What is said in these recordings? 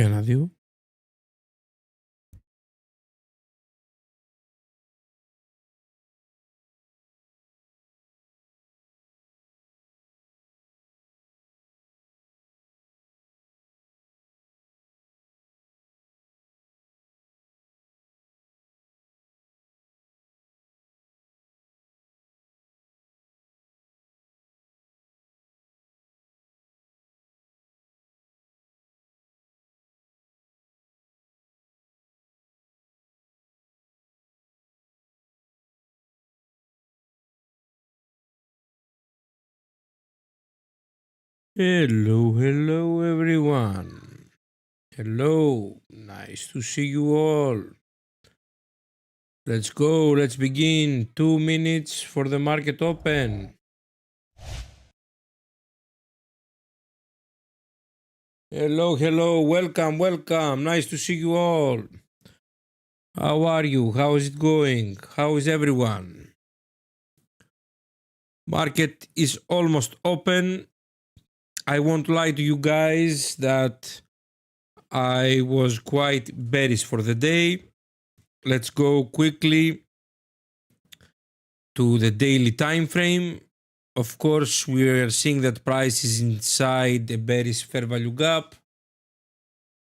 Ένα-δύο. Hello everyone. Hello, nice to see you all. Let's go, let's begin. 2 minutes for the market open. Hello, welcome. Nice to see you all. How are you? How is it going? How is everyone? Market is almost open. I won't lie to you guys that I was quite bearish for the day. Let's go quickly to the daily time frame. Of course, we are seeing that price is inside a bearish fair value gap,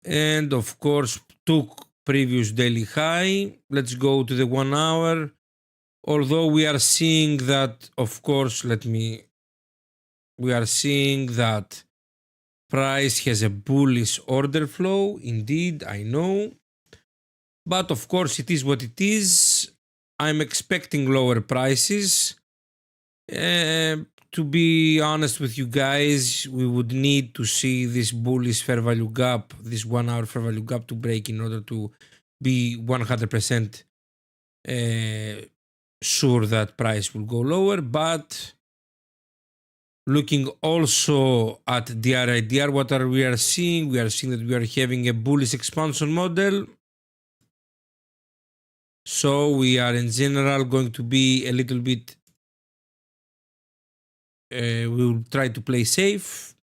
and of course took previous daily high. Let's go to the 1 hour. Although we are seeing that, of course, we are seeing that price has a bullish order flow. Indeed, I know, but of course it is what it is. I'm expecting lower prices. To be honest with you guys, we would need to see this bullish fair value gap, this 1 hour fair value gap, to break in order to be 100% sure that price will go lower. But looking also at DRIDR, what are we are seeing? We are seeing that we are having a bullish expansion model. So we are in general going to be a little bit, we will try to play safe.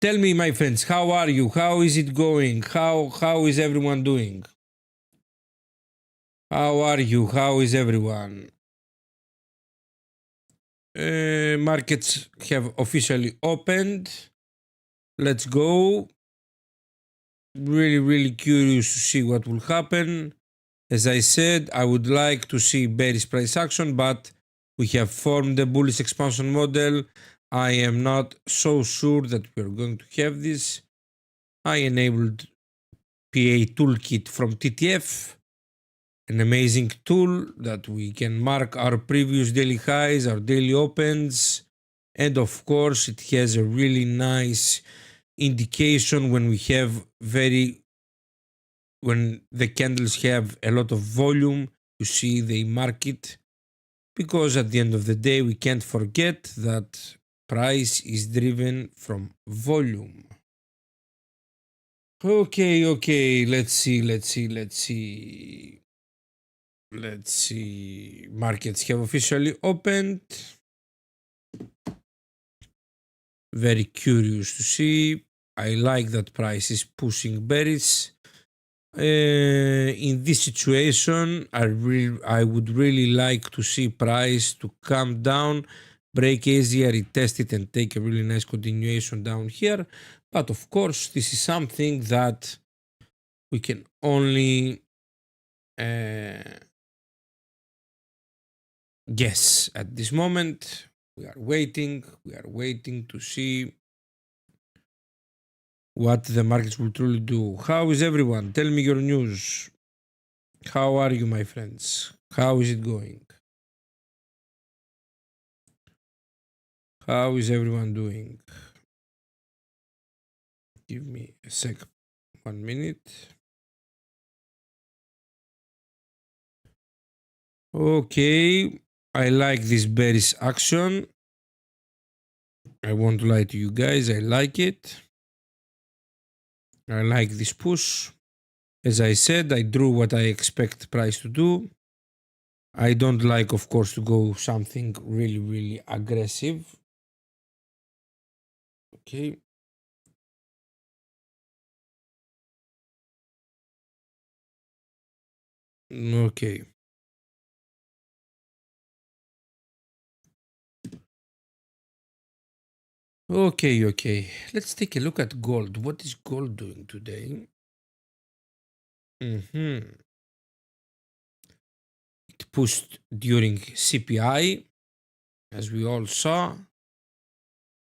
Tell me, my friends, how are you? How is it going? How is everyone doing? How are you? How is everyone? Markets have officially opened. Let's go. Really curious to see what will happen. As I said, I would like to see bearish price action, but we have formed a bullish expansion model. I am not so sure that we're going to have this. I enabled PA toolkit from TTF, an amazing tool that we can mark our previous daily highs, our daily opens, and of course it has a really nice indication when we have when the candles have a lot of volume. You see they mark it, because at the end of the day we can't forget that price is driven from volume. Okay, let's see. Markets have officially opened. Very curious to see. I like that price is pushing bearish. In this situation, I would really like to see price to come down, break easier, retest it, and take a really nice continuation down here. But of course, this is something that we can only guess at this moment. We are waiting to see what the markets will truly do. How is everyone? Tell me your news. How are you, my friends? How is it going? How is everyone doing? Give me a sec, 1 minute. Okay, I like this bearish action. I won't lie to you guys, I like it. I like this push. As I said, I drew what I expect price to do. I don't like, of course, to go something really aggressive. Okay. Okay. Okay. Let's take a look at gold. What is gold doing today? Mhm. It pushed during CPI, as we all saw.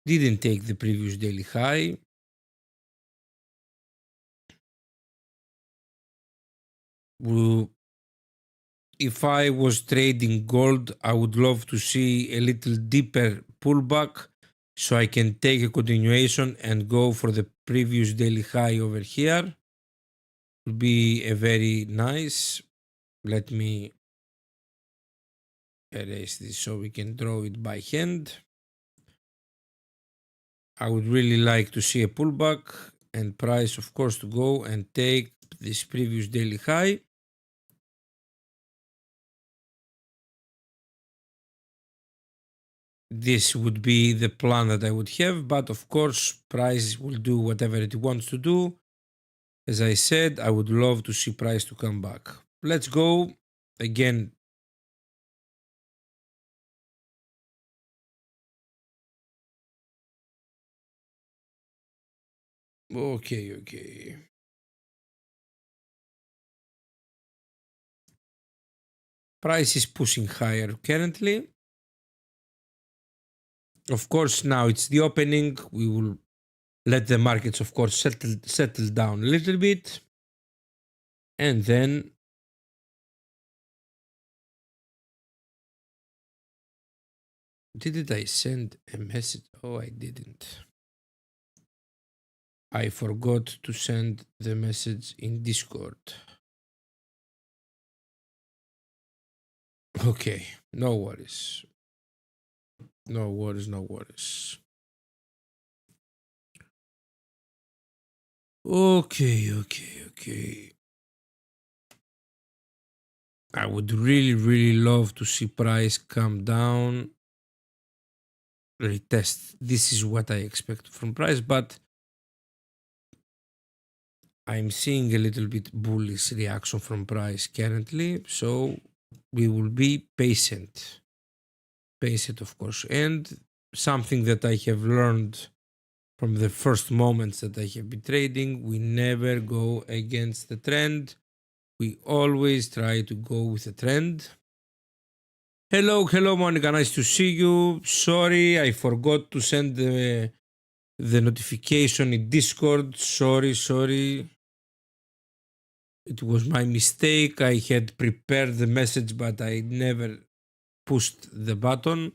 Didn't take the previous daily high. If I was trading gold, I would love to see a little deeper pullback so I can take a continuation and go for the previous daily high over here. Would be a very nice. Let me erase this so we can draw it by hand. I would really like to see a pullback and price, of course, to go and take this previous daily high. This would be the plan that I would have, but of course, price will do whatever it wants to do. As I said, I would love to see price to come back. Let's go again. Okay. Price is pushing higher currently. Of course, now it's the opening. We will let the markets, of course, settle down a little bit. And then didn't I send a message? Oh, I didn't. I forgot to send the message in Discord. Okay, no worries. No worries. Okay. I would really love to see price come down, retest. This is what I expect from price, but I'm seeing a little bit bullish reaction from price currently, so we will be patient. Patient, of course. And something that I have learned from the first moments that I have been trading, we never go against the trend. We always try to go with the trend. Hello, Monica. Nice to see you. Sorry, I forgot to send the notification in Discord. Sorry. It was my mistake. I had prepared the message, but I never pushed the button.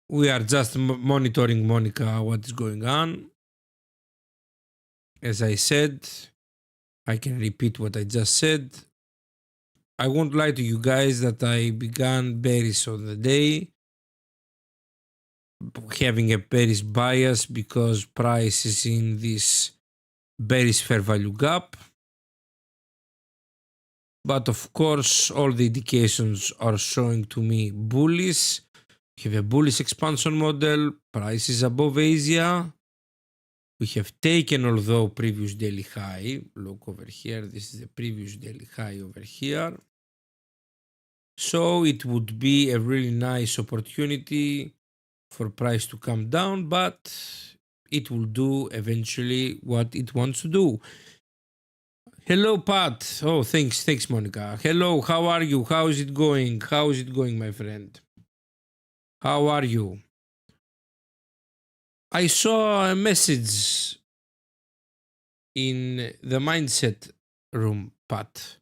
We are just monitoring, Monica, what is going on. As I said, I can repeat what I just said. I won't lie to you guys that I began bearish on the day, having a bearish bias because price is in this bearish fair value gap. But of course, all the indications are showing to me bullish. We have a bullish expansion model, price is above Asia. We have taken, although, previous daily high. Look over here, this is the previous daily high over here. So it would be a really nice opportunity for price to come down, but it will do eventually what it wants to do. Hello, Pat. Oh, thanks, Monica. Hello, how are you? How is it going? My friend? How are you? I saw a message in the mindset room, Pat.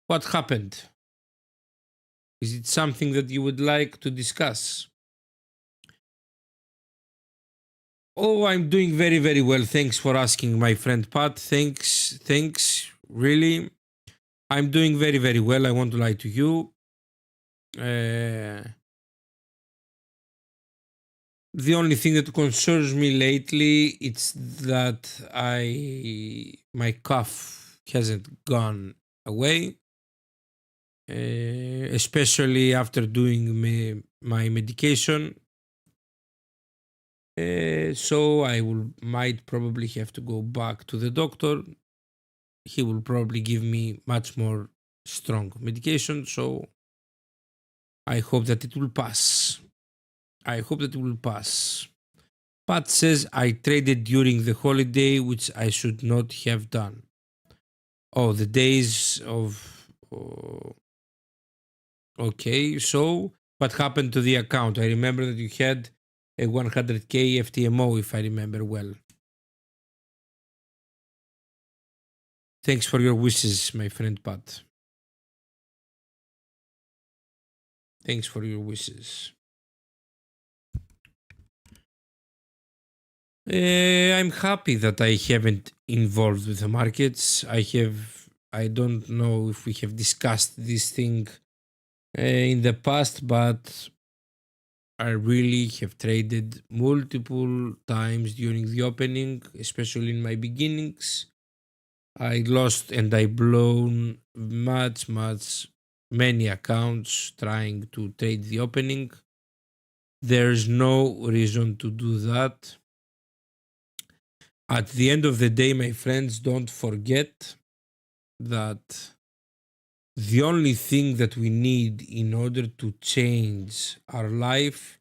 What happened? Is it something that you would like to discuss? Oh, I'm doing very well. Thanks for asking, my friend Pat. Thanks. Really, I'm doing very well. I won't lie to you. The only thing that concerns me lately it's that my cough hasn't gone away, especially after doing my medication. So I might probably have to go back to the doctor he will probably give me much more strong medication. So I hope that it will pass. I hope that it will pass. Pat says I traded during the holiday, which I should not have done. Oh, the days of. Okay, so what happened to the account? I remember that you had a 100k FTMO, if I remember well. Thanks for your wishes, my friend Pat. Thanks for your wishes. I'm happy that I haven't involved with the markets. I don't know if we have discussed this thing in the past, but I really have traded multiple times during the opening, especially in my beginnings. I lost and I blown many accounts trying to trade the opening. There's no reason to do that. At the end of the day, my friends, don't forget that the only thing that we need in order to change our life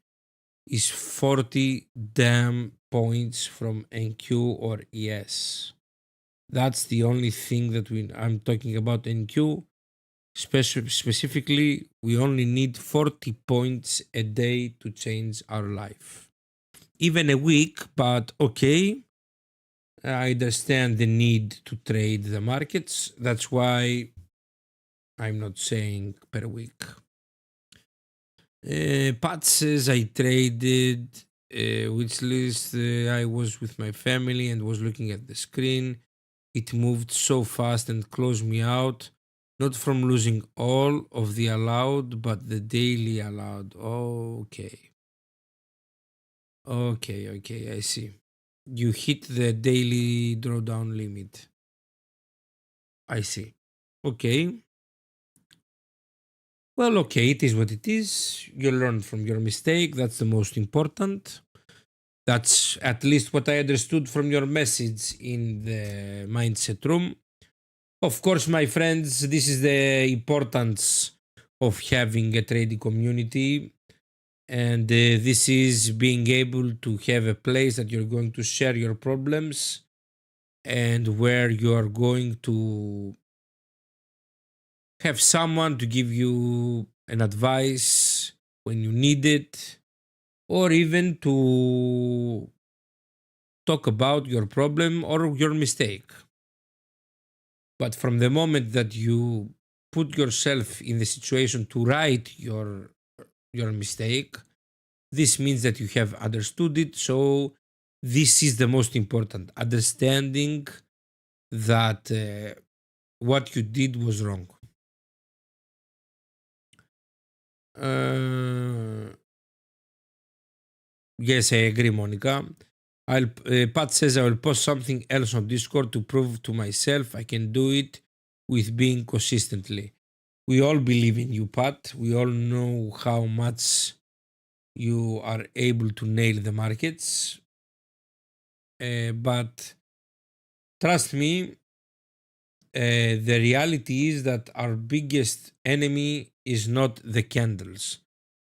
is 40 damn points from NQ or ES. That's the only thing that I'm talking about NQ. Specifically, we only need 40 points a day to change our life. Even a week, but okay. I understand the need to trade the markets. That's why I'm not saying per week. Pat says I traded which list I was with my family and was looking at the screen. It moved so fast and closed me out. Not from losing all of the allowed, but the daily allowed. Okay. Okay, I see. You hit the daily drawdown limit. I see. Okay. Well, okay, it is what it is. You learn from your mistake. That's the most important. That's at least what I understood from your message in the mindset room. Of course, my friends, this is the importance of having a trading community. And this is being able to have a place that you're going to share your problems and where you are going to have someone to give you an advice when you need it, or even to talk about your problem or your mistake. But from the moment that you put yourself in the situation to write your mistake, this means that you have understood it. So this is the most important, understanding that what you did was wrong. Yes, I agree, Monica. Pat says I will post something else on Discord to prove to myself I can do it with being consistently. We all believe in you, Pat. We all know how much you are able to nail the markets. But trust me, the reality is that our biggest enemy is not the candles.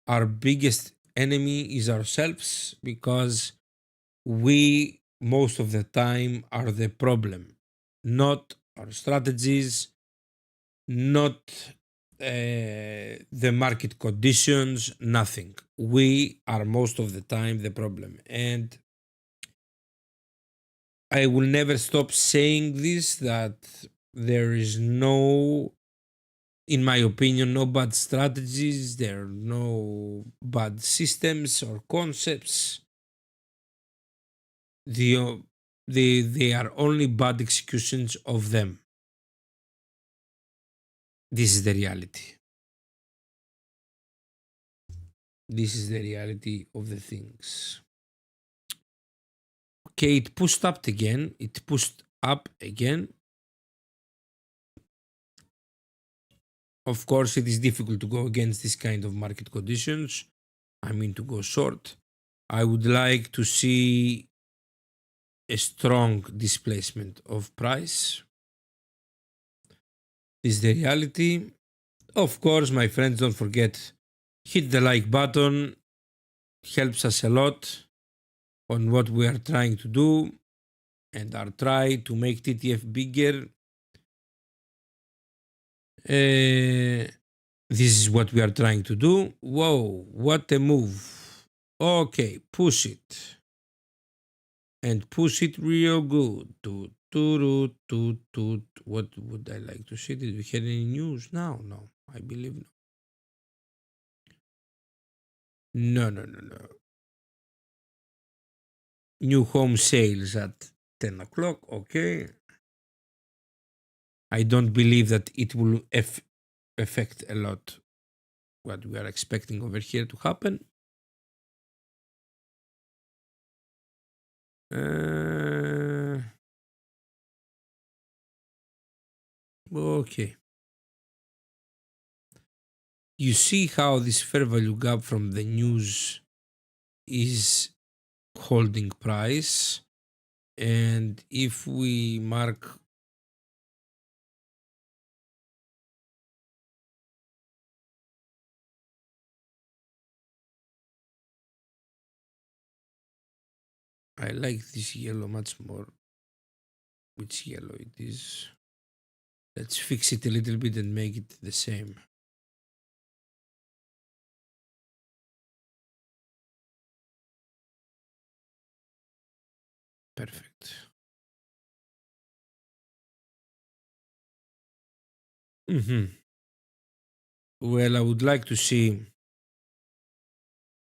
Our biggest enemy is ourselves, because we most of the time are the problem, not our strategies, not the market conditions, nothing. We are most of the time the problem. And I will never stop saying this, that there is no, in my opinion, no bad strategies, there are no bad systems or concepts. They are only bad executions of them. This is the reality. This is the reality of the things. Okay, it pushed up again. It pushed up again. Of course, it is difficult to go against this kind of market conditions. I mean, to go short. I would like to see a strong displacement of price. This is the reality. Of course, my friends, don't forget, hit the like button. Helps us a lot on what we are trying to do and our try to make TTF bigger. This is what we are trying to do. Whoa, what a move. Okay, push it. And push it real good. What would I like to see? Did we have any news now? No, I believe no. No, no, no, no. New home sales at 10 o'clock. Okay. I don't believe that it will affect a lot what we are expecting over here to happen. Okay. You see how this fair value gap from the news is holding price, and if we mark I like this yellow much more. Which yellow it is? Let's fix it a little bit and make it the same. Perfect. Well, I would like to see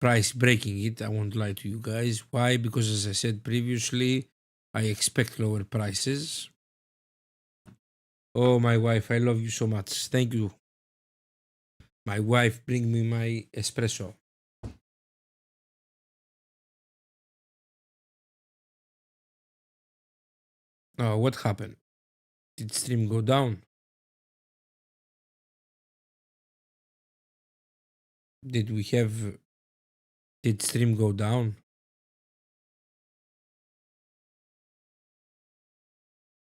price breaking it. I won't lie to you guys. Why? Because as I said previously, I expect lower prices. Oh, my wife, I love you so much. Thank you. My wife, bring me my espresso. Oh, what happened? Did stream go down? Did we have. Did stream go down?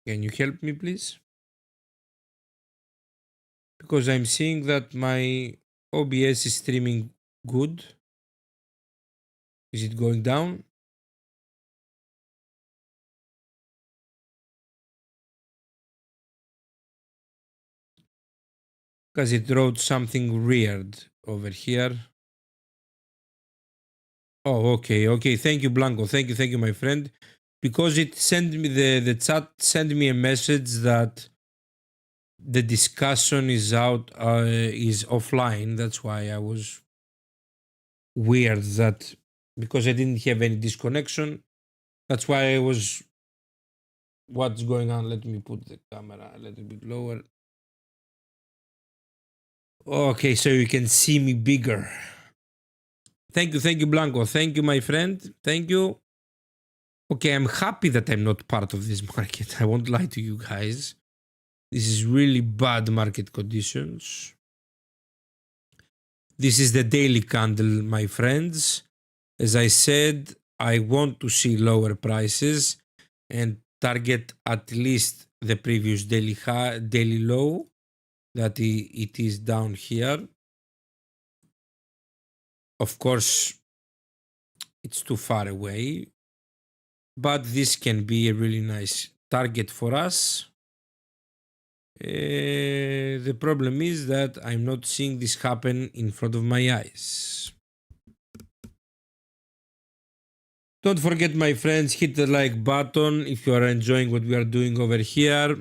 Can you help me, please? Because I'm seeing that my OBS is streaming good. Is it going down? Because it wrote something weird over here. Oh, okay, okay. Thank you, Blanco. Thank you, my friend. Because it sent me the chat sent me a message that the discussion is out is offline. That's why I was weird that because I didn't have any disconnection. That's why I was. What's going on? Let me put the camera a little bit lower. Okay, so you can see me bigger. Thank you, Blanco. Thank you, my friend. Thank you. Okay, I'm happy that I'm not part of this market. I won't lie to you guys. This is really bad market conditions. This is the daily candle, my friends. As I said, I want to see lower prices and target at least the previous daily high, daily low that it is down here. Of course, it's too far away, but this can be a really nice target for us. The problem is that I'm not seeing this happen in front of my eyes. Don't forget, my friends, hit the like button if you are enjoying what we are doing over here.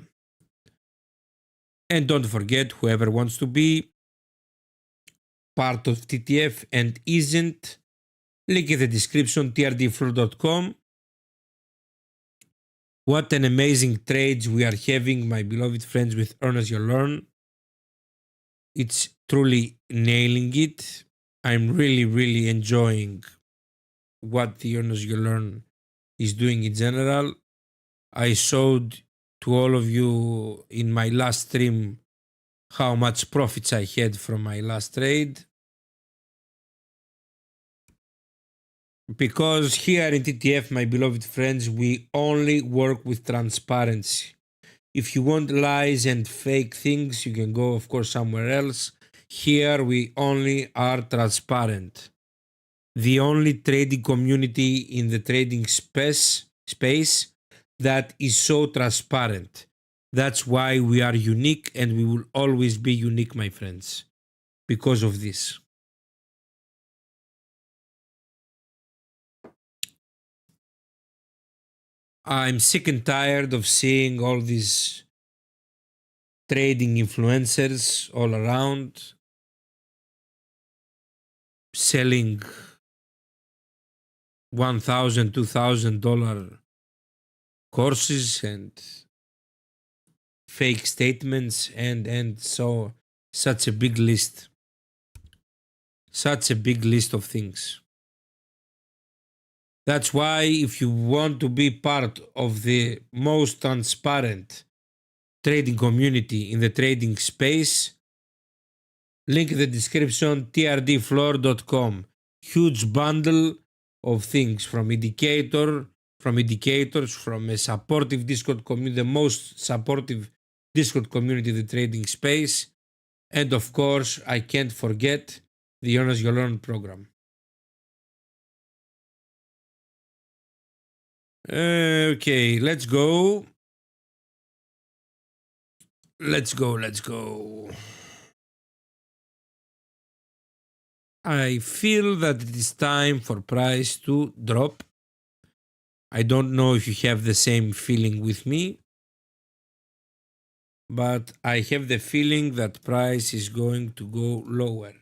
And don't forget, whoever wants to be part of TTF and isn't, link in the description, trdfloor.com. What an amazing trades we are having, my beloved friends, with Earn As You Learn. It's truly nailing it. I'm really enjoying what the Earn As You Learn is doing in general. I showed to all of you in my last stream how much profits I had from my last trade. Because here in TTF, my beloved friends, we only work with transparency. If you want lies and fake things, you can go, of course, somewhere else. Here we only are transparent. The only trading community in the trading space that is so transparent. That's why we are unique, and we will always be unique, my friends, because of this. I'm sick and tired of seeing all these trading influencers all around selling $1,000, $2,000 courses and fake statements and so such a big list. Such a big list of things. That's why if you want to be part of the most transparent trading community in the trading space, link in the description, trdfloor.com. Huge bundle of things from indicators, from a supportive Discord community, the most supportive Discord community in the trading space. And of course, I can't forget the Honors You Learn program. Okay, let's go. Let's go. I feel that it is time for price to drop. I don't know if you have the same feeling with me, but I have the feeling that price is going to go lower.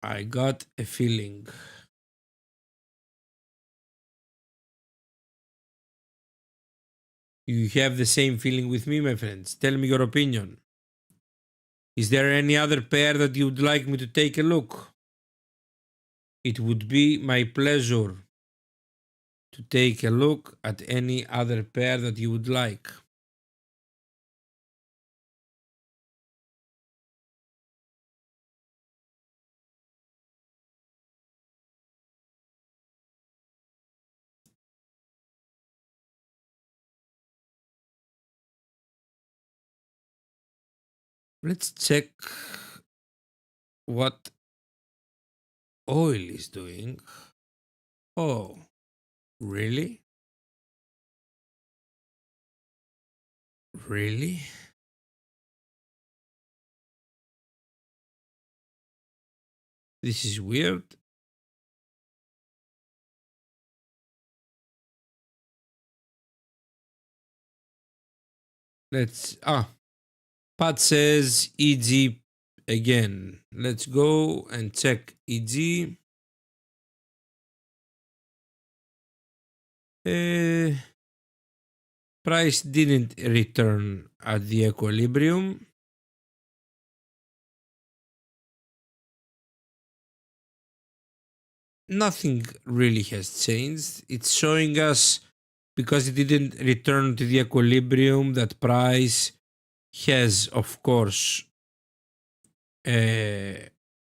I got a feeling. You have the same feeling with me, my friends. Tell me your opinion. Is there any other pair that you would like me to take a look? It would be my pleasure to take a look at any other pair that you would like. Let's check what oil is doing. Oh, really? Really? This is weird. Pat says EG again. Let's go and check EG. Price didn't return at the equilibrium. Nothing really has changed. It's showing us, because it didn't return to the equilibrium, that price has, of course,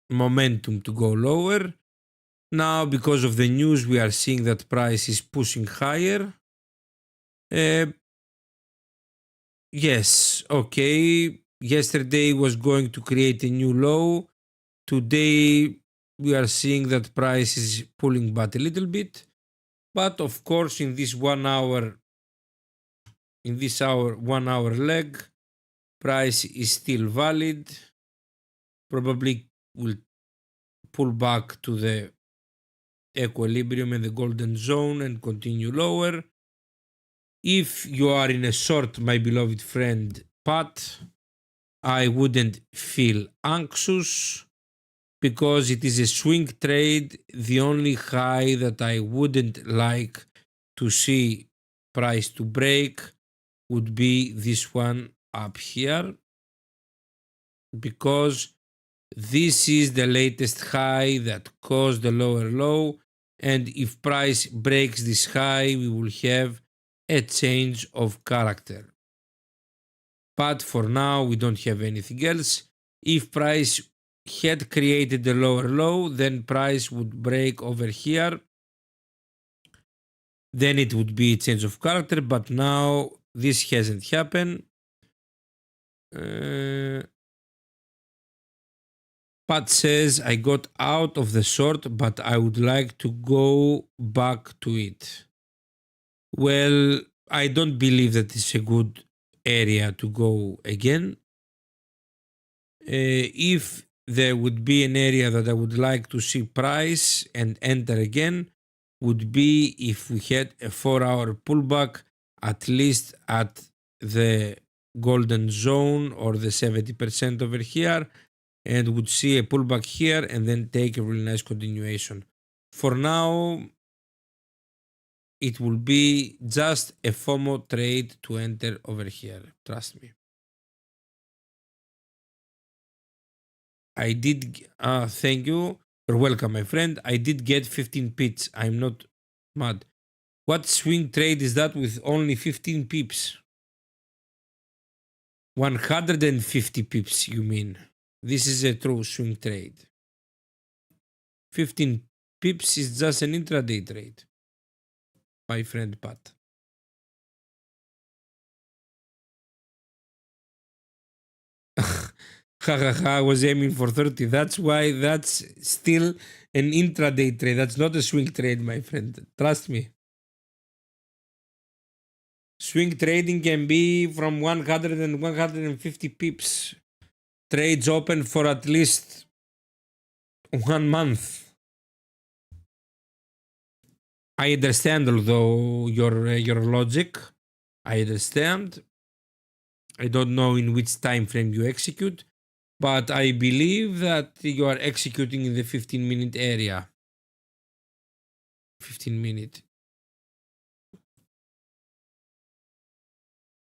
momentum to go lower. Now, because of the news, we are seeing that price is pushing higher. Yes, okay. Yesterday was going to create a new low. Today, we are seeing that price is pulling back a little bit. But of course, in this 1 hour, 1 hour leg, price is still valid. Probably will pull back to the equilibrium and the golden zone and continue lower. If you are in a short, my beloved friend Pat, I wouldn't feel anxious because it is a swing trade. The only high that I wouldn't like to see price to break would be this one up here, because this is the latest high that caused the lower low, and if price breaks this high, we will have a change of character. But for now, we don't have anything else. If price had created the lower low, then price would break over here then it would be a change of character, but now this hasn't happened. Pat says, I got out of the short, but I would like to go back to it. Well, I don't believe that it's a good area to go again. If there would be an area that I would like to see price and enter again, would be if we had a 4-hour pullback, at least at the golden zone or the 70% over here, and would see a pullback here and then take a really nice continuation. For now, it will be just a FOMO trade to enter over here. Trust me. I did. Thank you. You're welcome, my friend. I did get 15 pips. I'm not mad. What swing trade is that with only 15 pips? 150 pips, you mean? This is a true swing trade. 15 pips is just an intraday trade, my friend Pat. I was aiming for 30. That's why that's still an intraday trade. That's not a swing trade, my friend. Trust me. Swing trading can be from 100 and 150 pips. Trades open for at least 1 month. I understand, although your logic. I understand. I don't know in which time frame you execute, but I believe that you are executing in the 15-minute area. 15-minute.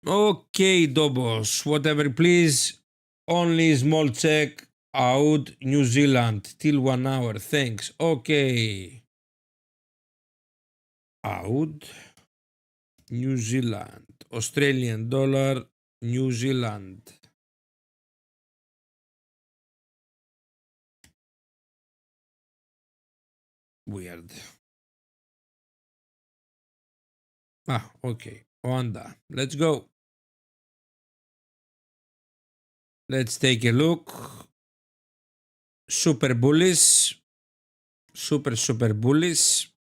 Okay, Dobos, whatever, please. Only small check out New Zealand till 1 hour. Thanks. Okay. Out New Zealand. Australian dollar, New Zealand. Weird. Okay. Wanda. Let's go. Let's take a look. Super bullish. Super bullish.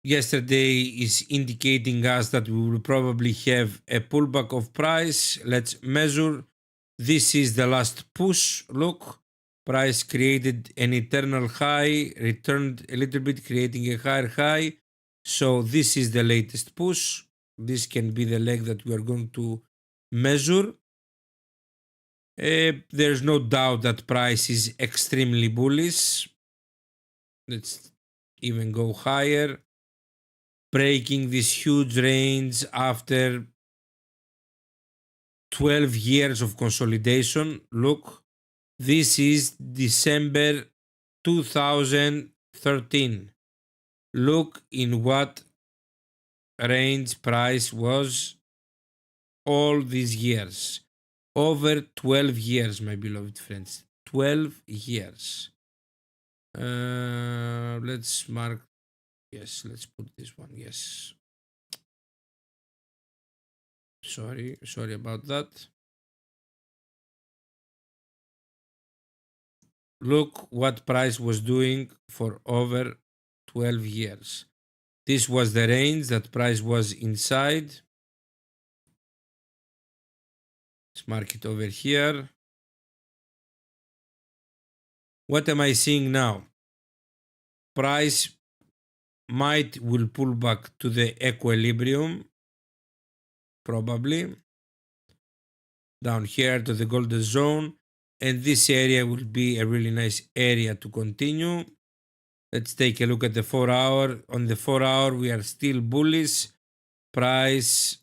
Yesterday is indicating us that we will probably have a pullback of price. Let's measure. This is the last push. Look, price created an eternal high, returned a little bit, creating a higher high. So this is the latest push. This can be the leg that we are going to measure. There's no doubt that price is extremely bullish. Let's even go higher. Breaking this huge range after 12 years of consolidation. Look, this is December 2013. Look in what range price was all these years. Over 12 years, my beloved friends. 12 years. Let's mark. Yes, let's put this one. Yes. Sorry about that. Look what price was doing for over 12 years. This was the range that price was inside. Let's mark it over here. What am I seeing now? Price will pull back to the equilibrium, probably down here to the golden zone, and this area will be a really nice area to continue. Let's take a look at the 4 hour. On the 4 hour, we are still bullish. Price,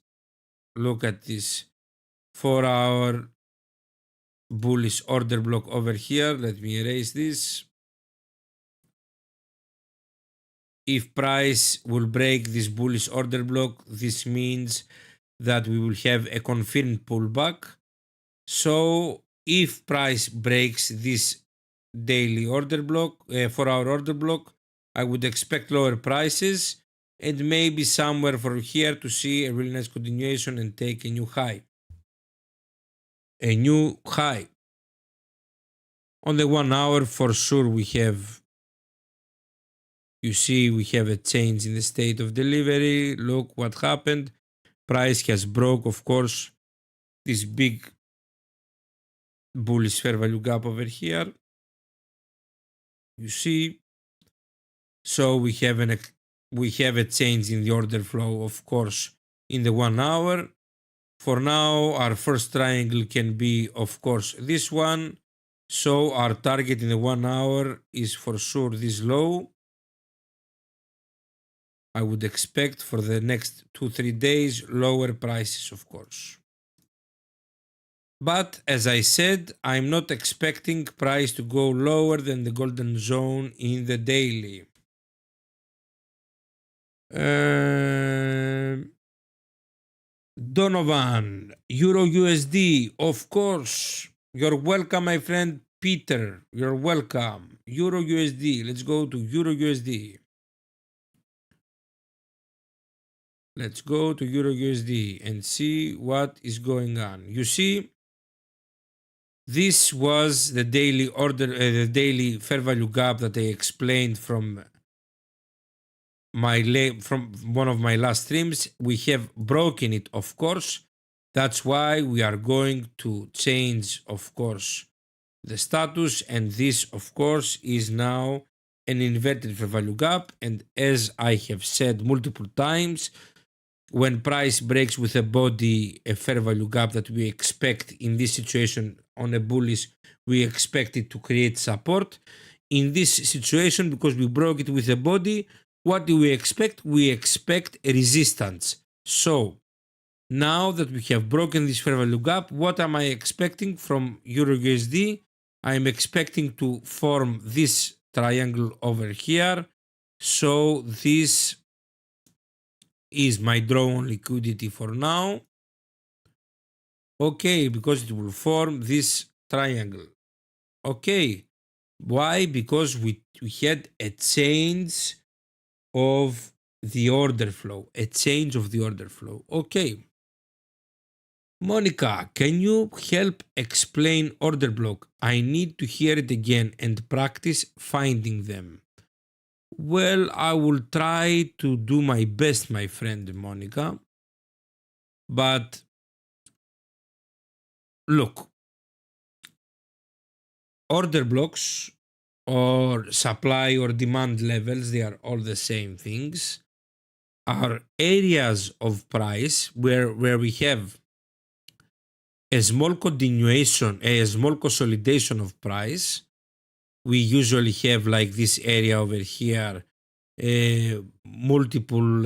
look at this 4 hour bullish order block over here. Let me erase this. If price will break this bullish order block, this means that we will have a confirmed pullback. So if price breaks this daily order block, 4 hour order block, I would expect lower prices and maybe somewhere from here to see a really nice continuation and take a new high. A new high. On the 1 hour, for sure, we have, you see, we have a change in the state of delivery. Look what happened. Price has broke, of course, this big bullish fair value gap over here. You see, so we have a change in the order flow, of course, in the 1 hour. For now, our first triangle can be, of course, this one. So our target in the 1 hour is for sure this low. I would expect for the next 2-3 days lower prices, of course. But as I said, I'm not expecting price to go lower than the golden zone in the daily. Donovan, Euro USD, of course. You're welcome, my friend Peter. You're welcome. Euro USD. Let's go to Euro USD. Let's go to Euro USD and see what is going on. You see, this was the daily order, the daily fair value gap that I explained from one of my last streams. We have broken it, of course. That's why we are going to change, of course, the status, and this, of course, is now an inverted fair value gap. And as I have said multiple times, when price breaks with a body, a fair value gap that we expect in this situation on a bullish, we expect it to create support. In this situation, because we broke it with a body, what do we expect? We expect a resistance. So now that we have broken this fair value gap, what am I expecting from Euro USD? I'm expecting to form this triangle over here. So this is my draw on liquidity for now. Okay, because it will form this triangle. Okay, why? Because we had a change of the order flow, a change of the order flow. Okay. Monica, can you help explain order block? I need to hear it again and practice finding them. Well, I will try to do my best, my friend Monica. But look, order blocks or supply or demand levels, they are all the same things, are areas of price where we have a small continuation, a small consolidation of price. We usually have like this area over here, multiple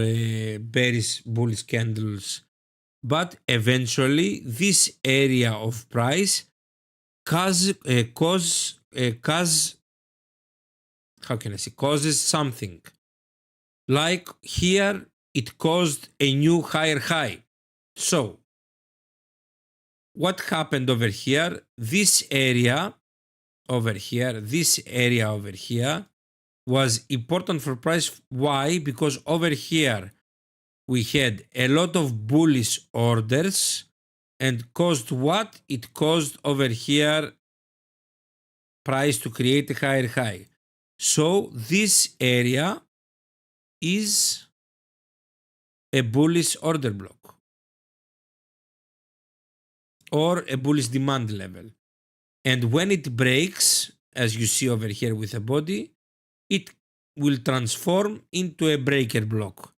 bearish bullish candles, but eventually this area of price causes something. Like here, it caused a new higher high. So what happened over here? This area over here was important for price. Why? Because over here we had a lot of bullish orders and caused what? It caused over here price to create a higher high. So this area is a bullish order block or a bullish demand level. And when it breaks, as you see over here with a body, it will transform into a breaker block.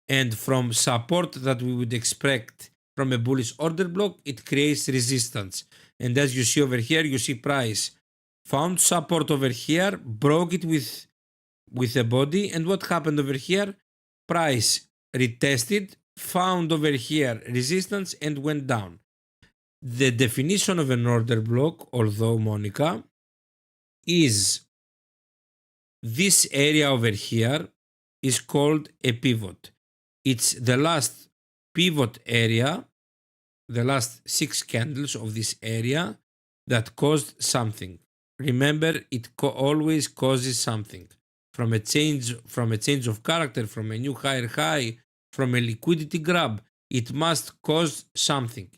And from support that we would expect from a bullish order block, it creates resistance. And as you see over here, you see price found support over here, broke it with a body. And what happened over here? Price retested, found over here resistance and went down. The definition of an order block, although Monica, is this area over here is called a pivot. It's the last pivot area, the last 6 candles of this area that caused something. Remember, it always causes something. from a change of character, from a new higher high, from a liquidity grab. It must cause something.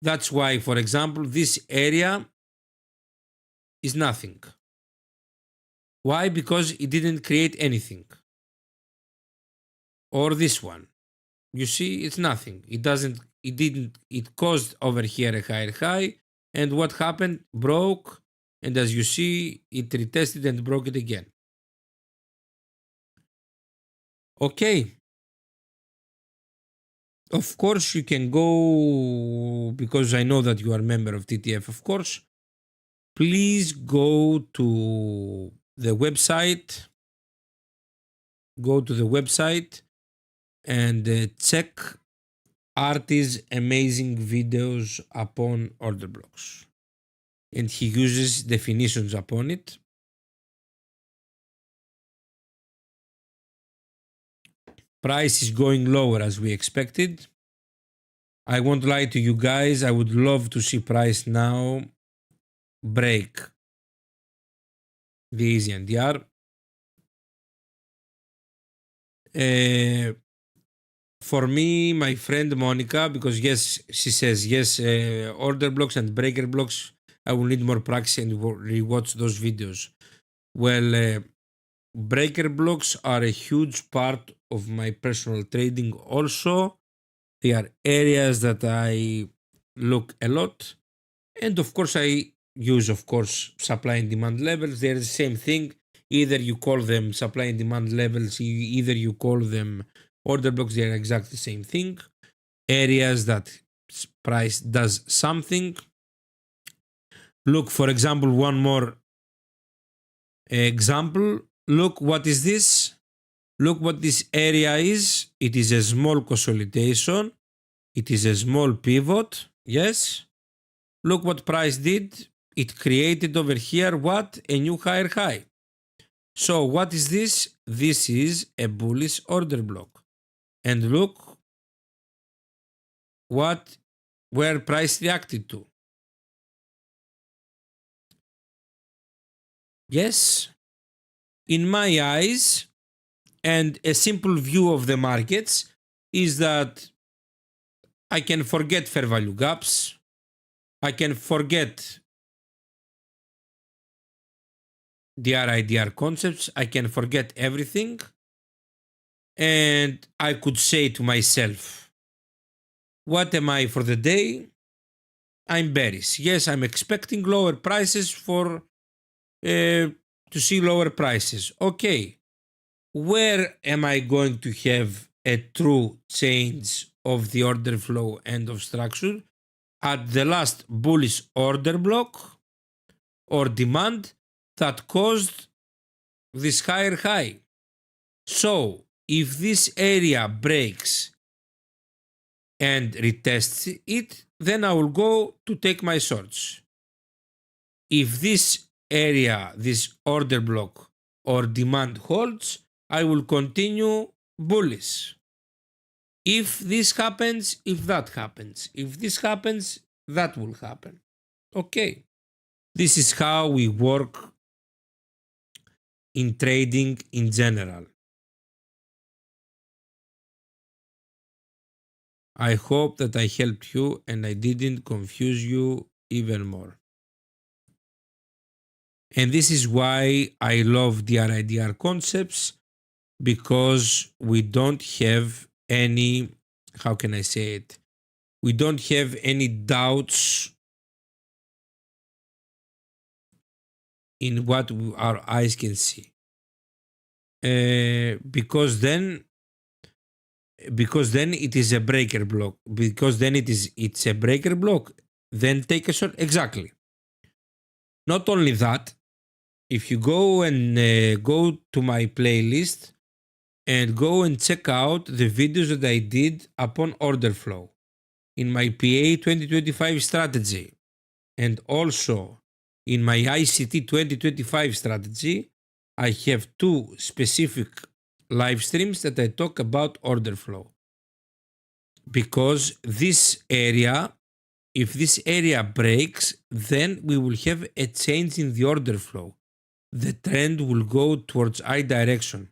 That's why, for example, this area is nothing. Why? Because it didn't create anything. Or this one. You see, it's nothing. It caused over here a higher high. And what happened? Broke. And as you see, it retested and broke it again. Okay. Of course, you can go, because I know that you are a member of TTF, of course. Please go to the website. Go to the website and check Artie's amazing videos upon order blocks. And he uses definitions upon it. Price is going lower as we expected. I won't lie to you guys. I would love to see price now break the easy NDR. For me, my friend Monica, because yes, she says yes, order blocks and breaker blocks, I will need more practice and rewatch those videos. Well, breaker blocks are a huge part of my personal trading also. They are areas that I look a lot. And of course, I use, of course, supply and demand levels. They're the same thing. Either you call them supply and demand levels, either you call them order blocks, they're exactly the same thing. Areas that price does something. Look, for example, one more example. Look, what is this? Look what this area is. It is a small consolidation. It is a small pivot. Yes. Look what price did. It created over here what? A new higher high. So what is this? This is a bullish order block. And look where price reacted to. Yes. In my eyes, and a simple view of the markets is that I can forget fair value gaps. I can forget DRIDR concepts. I can forget everything. And I could say to myself, what am I for the day? I'm bearish. Yes, I'm expecting lower prices to see lower prices. Okay. Where am I going to have a true change of the order flow and of structure? At the last bullish order block or demand that caused this higher high. So if this area breaks and retests it, then I will go to take my shorts. If this area, this order block or demand holds, I will continue bullish. If this happens, if that happens. If this happens, that will happen. Okay. This is how we work in trading in general. I hope that I helped you and I didn't confuse you even more. And this is why I love DRIDR concepts, because we don't have any, how can I say it? We don't have any doubts in what our eyes can see. Because then it is a breaker block. Because then it's a breaker block. Then take a short. Exactly. Not only that, if you go and go to my playlist and go and check out the videos that I did upon order flow in my PA 2025 strategy and also in my ICT 2025 strategy, I have two specific live streams that I talk about order flow. Because this area, if this area breaks, then we will have a change in the order flow. the trend will go towards I direction.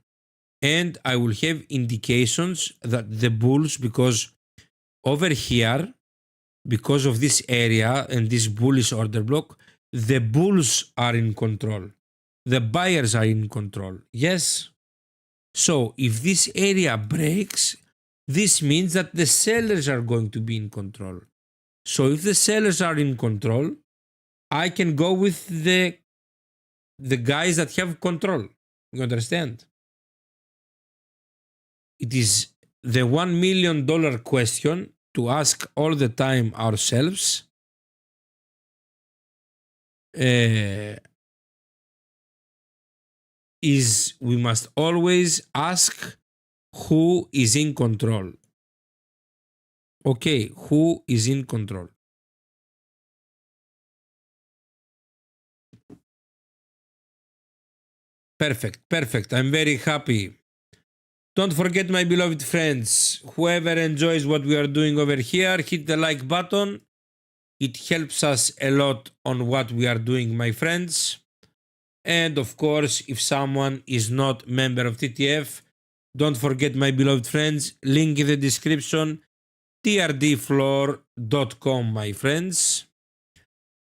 And I will have indications that the bulls, because over here, because of this area and this bullish order block, the bulls are in control. The buyers are in control. Yes. So if this area breaks, this means that the sellers are going to be in control. So if the sellers are in control, I can go with the guys that have control. You understand? It is the $1 million question to ask all the time ourselves. Is we must always ask who is in control. Okay, who is in control? Perfect, perfect. I'm very happy. Don't forget, my beloved friends, whoever enjoys what we are doing over here, hit the like button. It helps us a lot on what we are doing, my friends. And of course, if someone is not member of TTF, don't forget, my beloved friends, link in the description, trdfloor.com, my friends.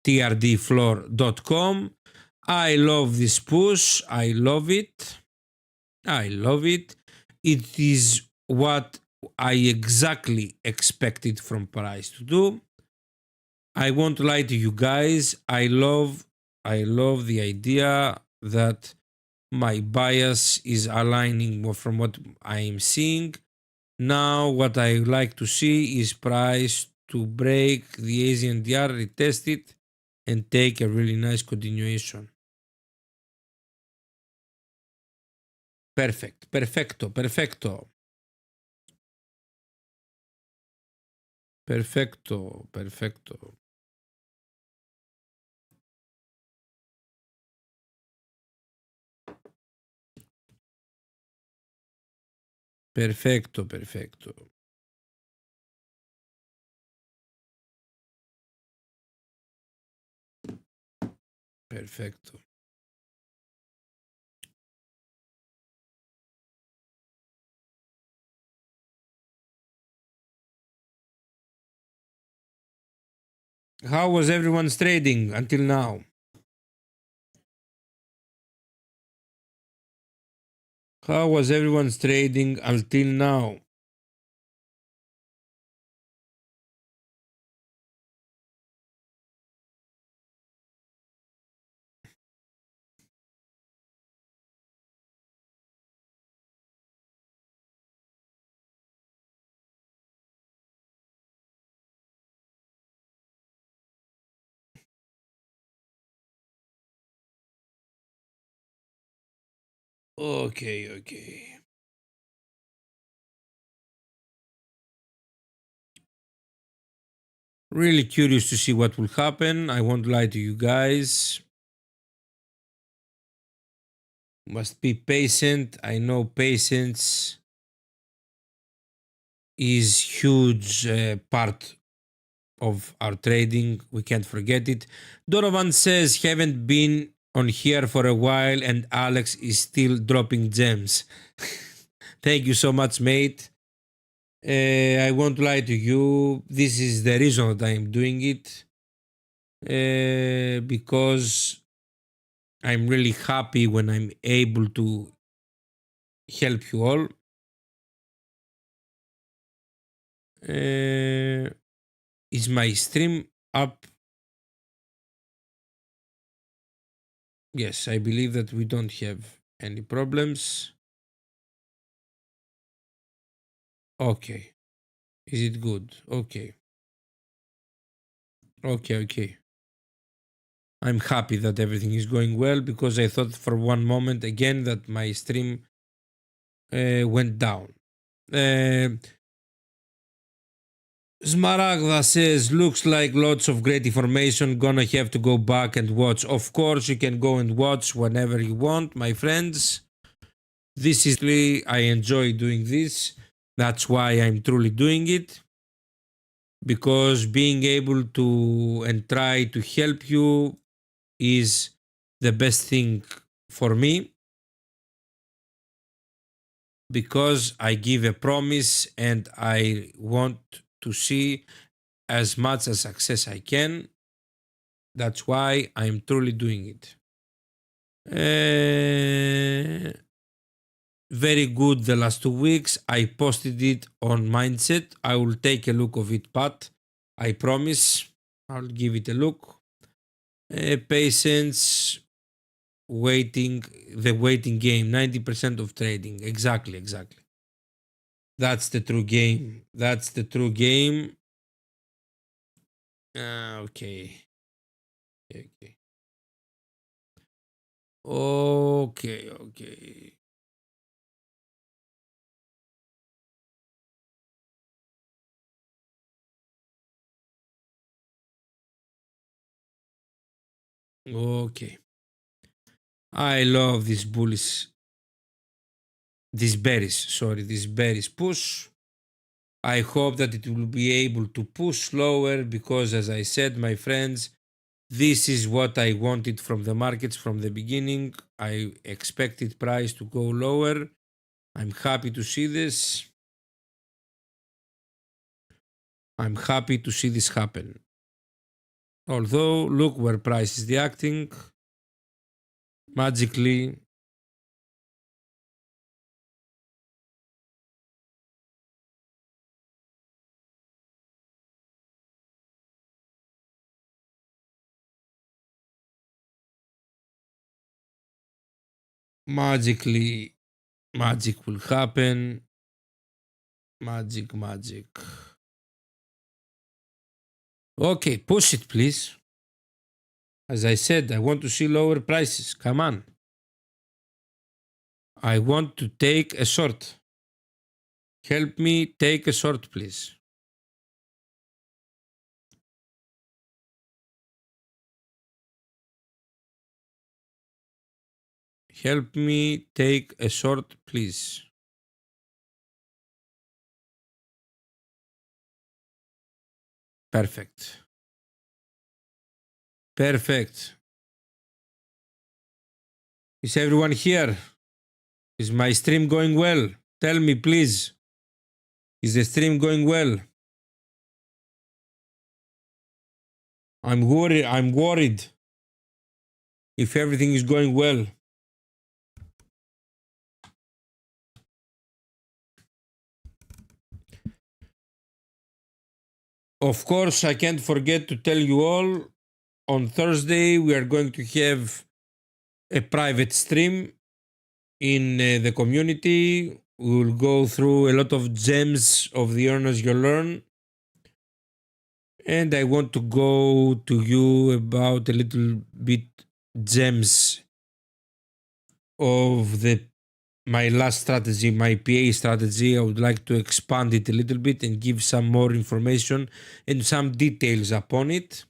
trdfloor.com. I love this push. I love it. I love it. It is what I exactly expected from price to do. I won't lie to you guys. I love the idea that my bias is aligning more from what I am seeing. Now what I like to see is price to break the Asian DR, retest it, and take a really nice continuation. Perfect, perfecto, perfecto. Perfecto, perfecto. Perfecto, perfecto. Perfecto. How was everyone's trading until now? How was everyone's trading until now? Okay, okay. Really curious to see what will happen. I won't lie to you guys. Must be patient. I know patience is huge part of our trading. We can't forget it. Donovan says, haven't been on here for a while and Alex is still dropping gems. Thank you so much, mate. I won't lie to you. This is the reason that I'm doing it. Because I'm really happy when I'm able to help you all. Is my stream up? Yes, I believe that we don't have any problems. Okay. Is it good? Okay. Okay, okay. I'm happy that everything is going well because I thought for one moment again that my stream went down. Smaragda says, looks like lots of great information. Gonna have to go back and watch. Of course, you can go and watch whenever you want, my friends. This is really, I enjoy doing this. That's why I'm truly doing it. Because being able to and try to help you is the best thing for me, because I give a promise and I want to see as much as success I can. That's why I'm truly doing it. Very good the last 2 weeks. I posted it on Mindset. I will take a look of it, Pat. I promise. I'll give it a look. Patience, waiting, the waiting game, 90% of trading. Exactly. That's the true game. That's the true game. Okay. Okay. Okay. Okay. Okay. I love this bullish, this bearish push. I hope that it will be able to push lower because, as I said, my friends, this is what I wanted from the markets from the beginning. I expected price to go lower. I'm happy to see this. I'm happy to see this happen. Although, look where price is reacting. Magically, magically, magic will happen. Magic. Okay, push it, please. As I said, I want to see lower prices. Come on. I want to take a short. Help me take a short, please. Help me take a short, please. Perfect. Perfect. Is everyone here? Is my stream going well? Tell me, please. Is the stream going well? I'm worried. I'm worried if everything is going well. Of course, I can't forget to tell you all on Thursday we are going to have a private stream in the community. We will go through a lot of gems of the earners you learn. And I want to go to you about a little bit gems of the my last strategy, my PA strategy. I would like to expand it a little bit and give some more information and some details upon it.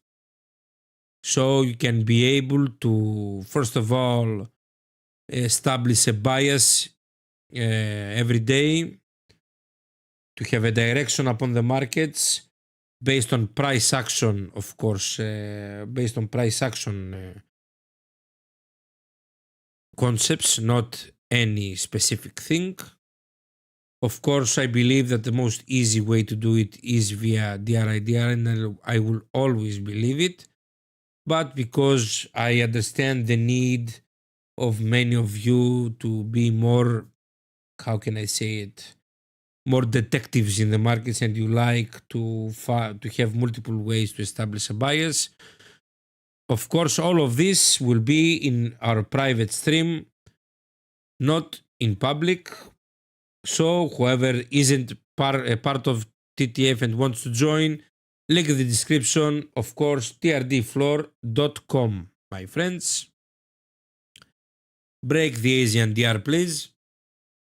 So you can be able to, first of all, establish a bias every day, to have a direction upon the markets based on price action, of course, based on price action concepts, not any specific thing. Of course, I believe that the most easy way to do it is via DRIDR, and I will always believe it. But because I understand the need of many of you to be more, how can I say it, more detectives in the markets, and you like to have multiple ways to establish a bias. Of course, all of this will be in our private stream, not in public. So whoever isn't a part of TTF and wants to join, link in the description. Of course, trdfloor.com, my friends. Break the Asian DR, please.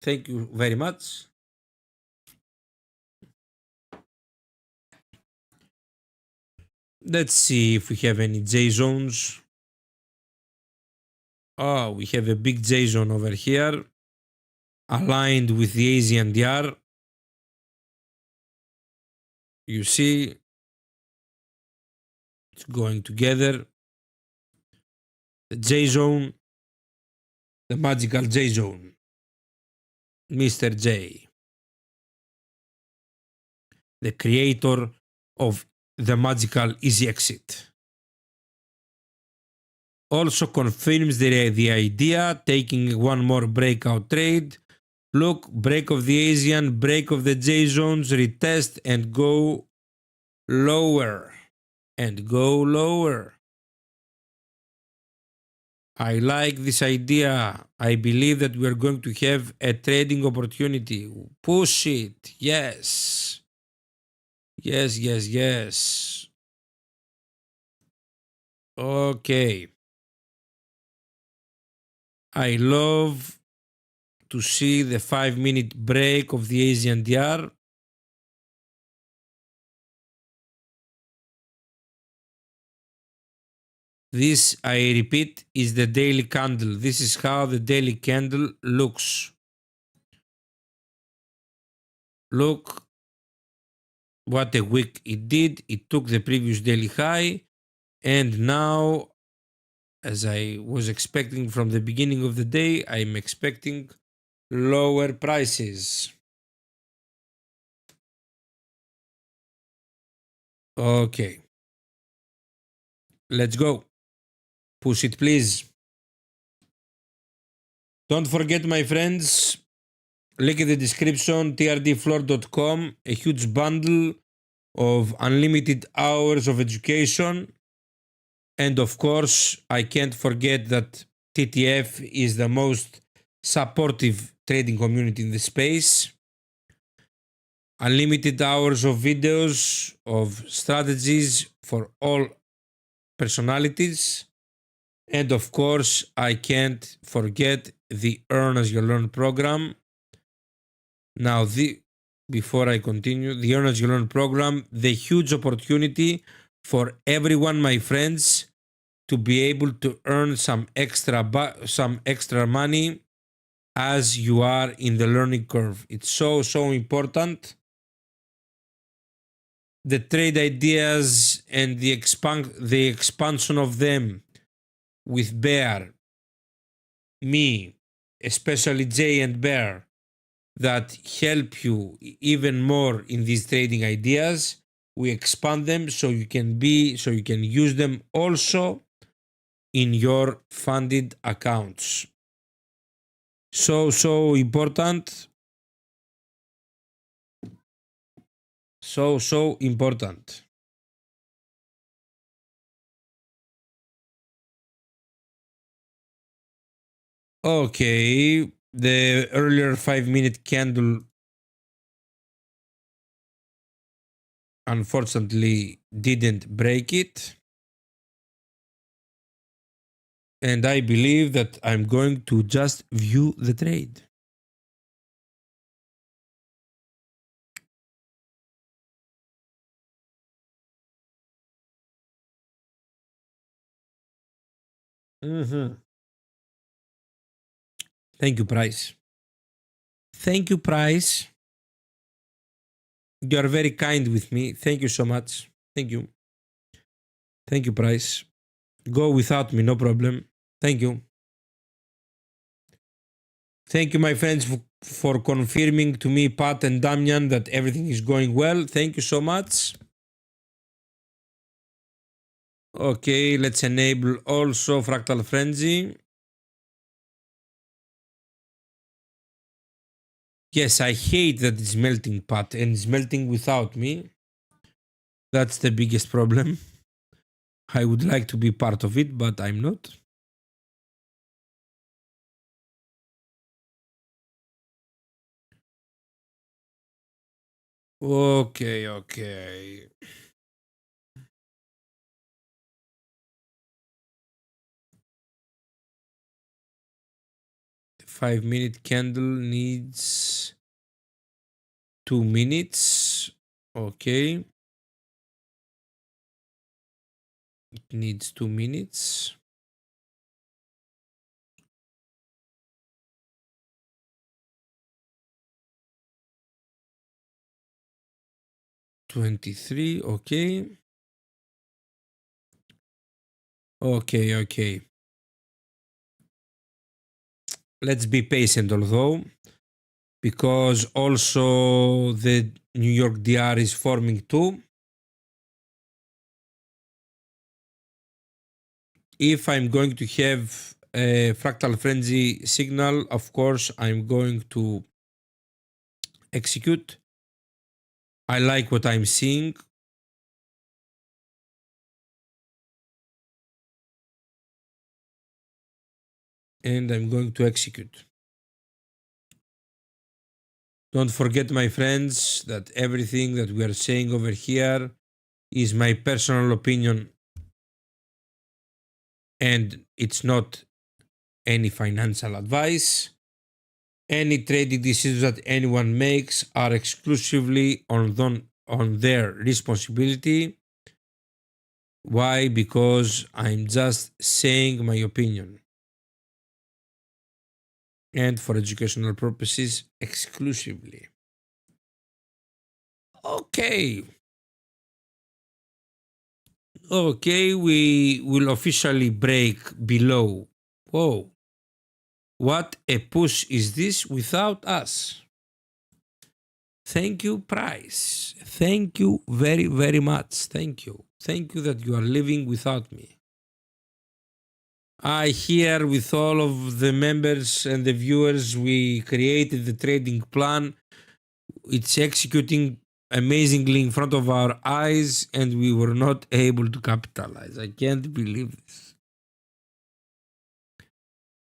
Thank you very much. Let's see if we have any J zones. Oh, we have a big J zone over here, aligned with the Asian DR. You see, it's going together. The J zone the magical J zone, Mr. J, the creator of the magical easy exit. Also confirms the idea, taking one more breakout trade. Look, break of the Asian, break of the J zones, retest and go lower. And go lower. I like this idea. I believe that we are going to have a trading opportunity. Push it. Yes. Yes, yes, yes. Okay. I love to see the 5-minute break of the Asian DR. This, I repeat, is the daily candle. This is how the daily candle looks. Look what a week it did. It took the previous daily high, and now, as I was expecting from the beginning of the day, I'm expecting lower prices. Okay. Let's go. Push it, please. Don't forget, my friends, link in the description, trdfloor.com, a huge bundle of unlimited hours of education. And of course, I can't forget that TTF is the most supportive trading community in the space. Unlimited hours of videos, of strategies for all personalities. And of course, I can't forget the Earn As You Learn program. Now, before I continue, the Earn As You Learn program, the huge opportunity for everyone, my friends, to be able to earn some extra money as you are in the learning curve. It's so important. The trade ideas and the expansion of them with Bear, me, especially Jay and Bear, that help you even more in these trading ideas. We expand them so you can use them also in your funded accounts. So important. So important. Okay, the earlier 5-minute candle unfortunately didn't break it. And I believe that I'm going to just view the trade. Thank you, Price. Thank you, Price. You are very kind with me. Thank you so much. Thank you. Thank you, Price. Go without me, no problem. Thank you. Thank you, my friends, for confirming to me, Pat and Damian, that everything is going well. Thank you so much. Okay, let's enable also Fractal Frenzy. Yes, I hate that it's melting, Pat, and it's melting without me. That's the biggest problem. I would like to be part of it, but I'm not. Okay. 5-minute candle needs 2 minutes. Okay. It needs 2 minutes. $23. Okay. Okay. let's be patient, although, because also the New York DR is forming too. If I'm going to have a fractal frenzy signal, of course, I'm going to execute. I like what I'm seeing. And I'm going to execute. Don't forget, my friends, that everything that we are saying over here is my personal opinion and it's not any financial advice. Any trading decisions that anyone makes are exclusively on their responsibility. Why? Because I'm just saying my opinion. And for educational purposes exclusively. Okay. Okay, we will officially break below. Whoa. What a push is this without us? Thank you, Price. Thank you very, very much. Thank you. Thank you that you are living without me. I here with all of the members and the viewers, we created the trading plan. It's executing amazingly in front of our eyes and we were not able to capitalize. I can't believe this.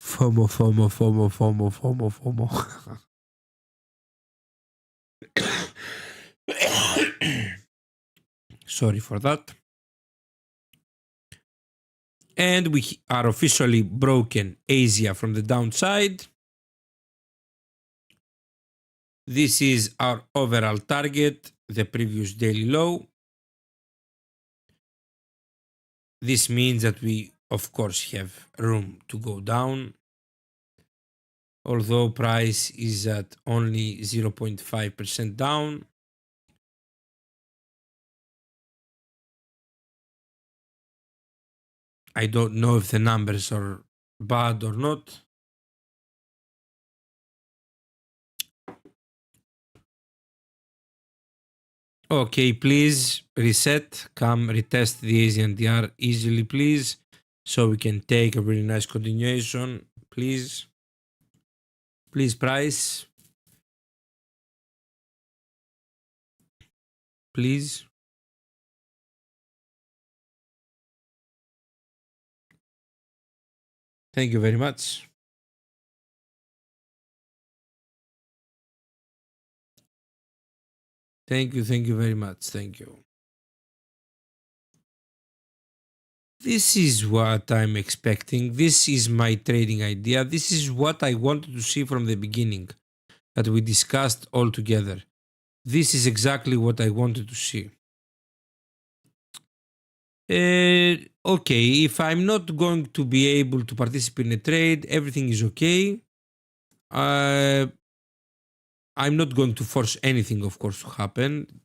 FOMO, FOMO, FOMO, FOMO, FOMO, FOMO. Sorry for that. And we are officially broken Asia from the downside. This is our overall target, the previous daily low. This means that we, of course, have room to go down. Although price is at only 0.5% down. I don't know if the numbers are bad or not. Okay, please reset, come retest the Asian DR easily, please, so we can take a really nice continuation, please. Please, price. Please. Thank you very much. Thank you very much. Thank you. This is what I'm expecting. This is my trading idea. This is what I wanted to see from the beginning that we discussed all together. This is exactly what I wanted to see. Okay, if I'm not going to be able to participate in a trade, everything is okay. I'm not going to force anything, of course, to happen.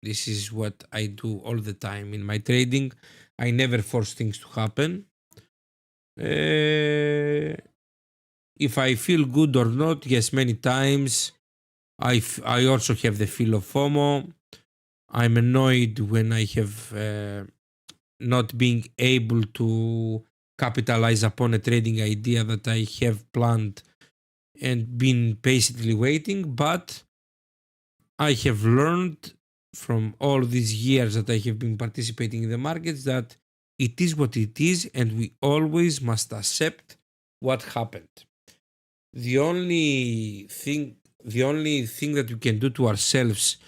This is what I do all the time in my trading. I never force things to happen. If I feel good or not, yes, many times. I also have the feel of FOMO. I'm annoyed when I have not being able to capitalize upon a trading idea that I have planned and been patiently waiting. But I have learned from all these years that I have been participating in the markets that it is what it is and we always must accept what happened. The only thing that we can do to ourselves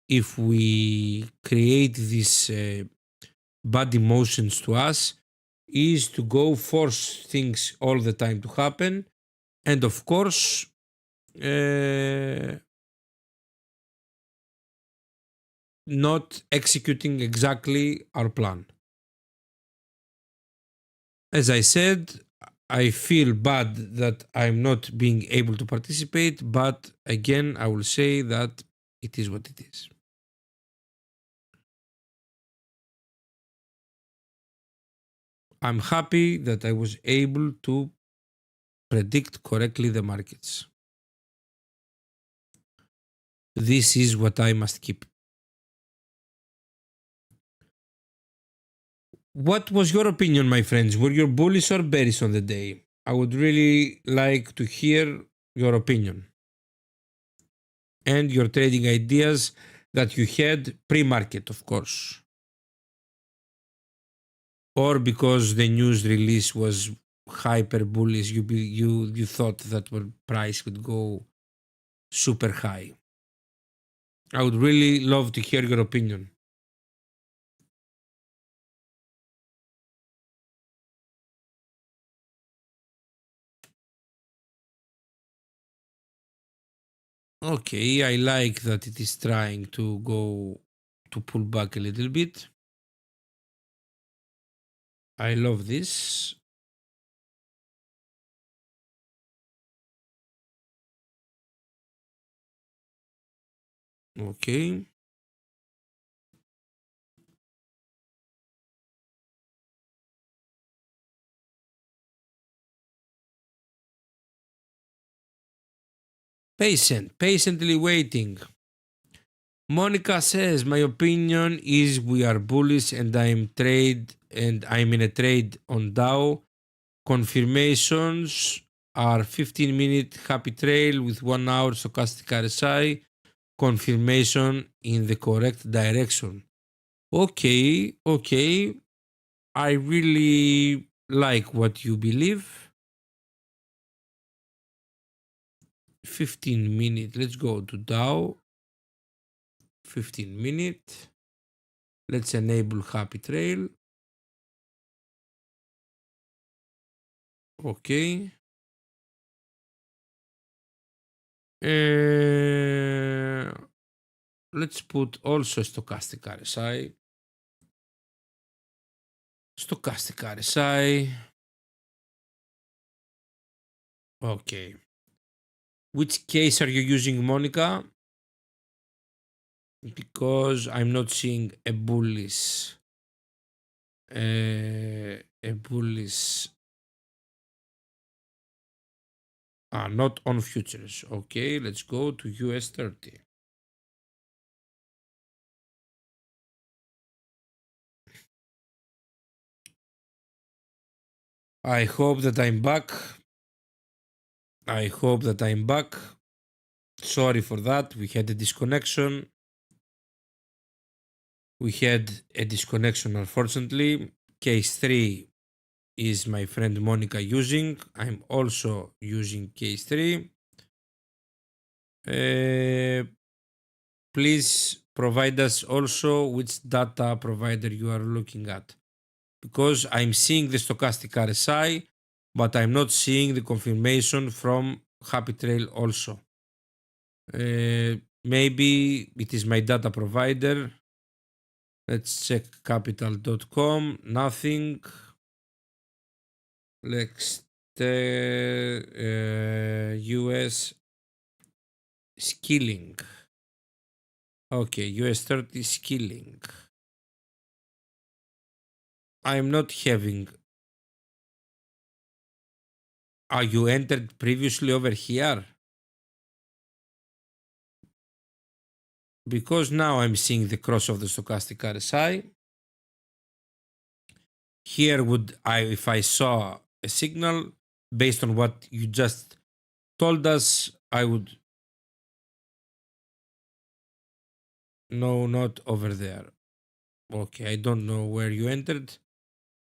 if we create these bad emotions to us is to go force things all the time to happen, and of course not executing exactly our plan. As I said, I feel bad that I'm not being able to participate, but again, I will say that it is what it is. I'm happy that I was able to predict correctly the markets. This is what I must keep. What was your opinion, my friends? Were you bullish or bearish on the day? I would really like to hear your opinion and your trading ideas that you had pre-market, of course. Or because the news release was hyper bullish, you thought that the price would go super high. I would really love to hear your opinion. Okay, I like that it is trying to go to pull back a little bit. I love this. Okay. Patiently waiting. Monica says, my opinion is we are bullish and I'm in a trade on Dow. Confirmations are 15-minute happy trail with 1 hour stochastic RSI. Confirmation in the correct direction. Okay. I really like what you believe. 15-minute. Let's go to Dow. 15-minute. Let's enable happy trail. Okay. Let's put also stochastic RSI. Stochastic RSI. Okay. Which case are you using, Monica? Because I'm not seeing a bullish. Not on futures. Okay, let's go to US 30. I hope that I'm back. Sorry for that. We had a disconnection. Unfortunately. Case 3 is my friend Monica using. I'm also using case 3. Please provide us also which data provider you are looking at, because I'm seeing the stochastic RSI, but I'm not seeing the confirmation from Happy Trail also. Maybe it is my data provider. Let's check capital.com. Nothing. Let's US skilling. Okay, US 30 skilling. I'm not having. Are you entered previously over here? Because now I'm seeing the cross of the stochastic RSI. Here if I saw a signal based on what you just told us, I would. No, not over there. Okay, I don't know where you entered.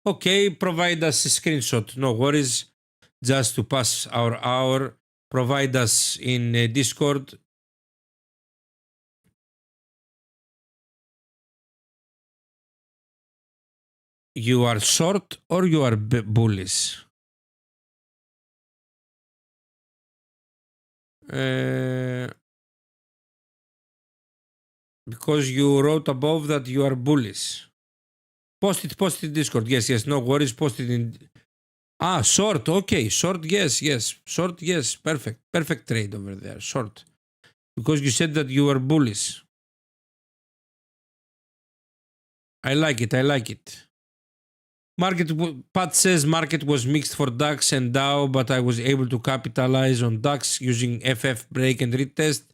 Okay, provide us a screenshot. No worries. Just to pass our hour, provide us in Discord. You are short or you are bullish? Because you wrote above that you are bullish. Post it Discord. Yes, no worries. Post it in. Short. Okay, short. Yes. Short. Yes. Perfect trade over there. Short. Because you said that you were bullish. I like it. Pat says market was mixed for DAX and Dow, but I was able to capitalize on DAX using FF break and retest.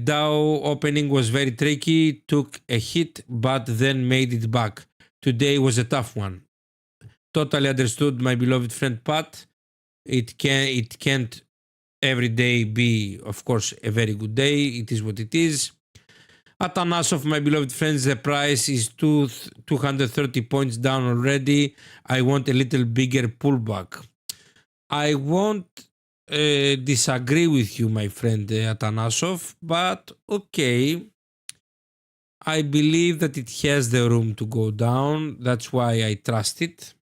Dow opening was very tricky, took a hit, but then made it back. Today was a tough one. Totally understood, my beloved friend Pat. It can't every day be, of course, a very good day. It is what it is. At Anasov, my beloved friends, the price is 230 points down already. I want a little bigger pullback. I won't disagree with you, my friend Atanasov, but okay. I believe that it has the room to go down. That's why I trust it.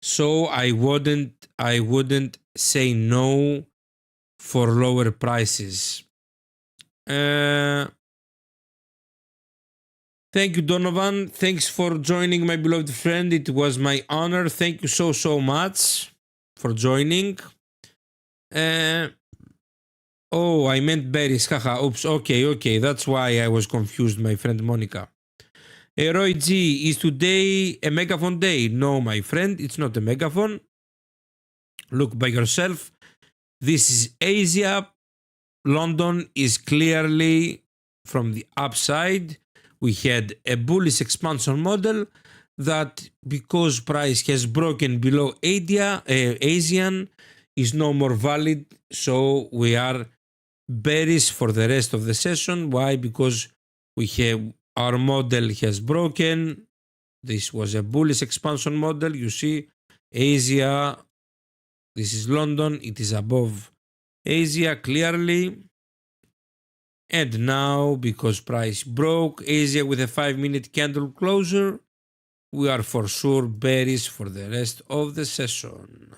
So I wouldn't say no for lower prices. Thank you, Donovan. Thanks for joining, my beloved friend. It was my honor. Thank you so much for joining. Oh, I meant berries. Haha. Oops. Okay. That's why I was confused, my friend Monica. Roy G, is today a megaphone day? No, my friend, it's not a megaphone. Look by yourself. This is Asia. London is clearly from the upside. We had a bullish expansion model that, because price has broken below Asian, is no more valid. So we are bearish for the rest of the session. Why? Because our model has broken. This was a bullish expansion model. You see, Asia, this is London, it is above Asia clearly. And now, because price broke Asia with a 5-minute candle closure, we are for sure bearish for the rest of the session.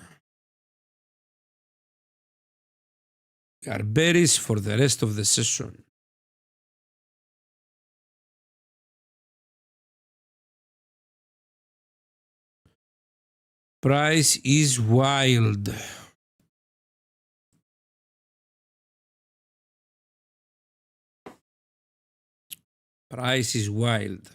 We are bearish for the rest of the session. Price is wild. Price is wild.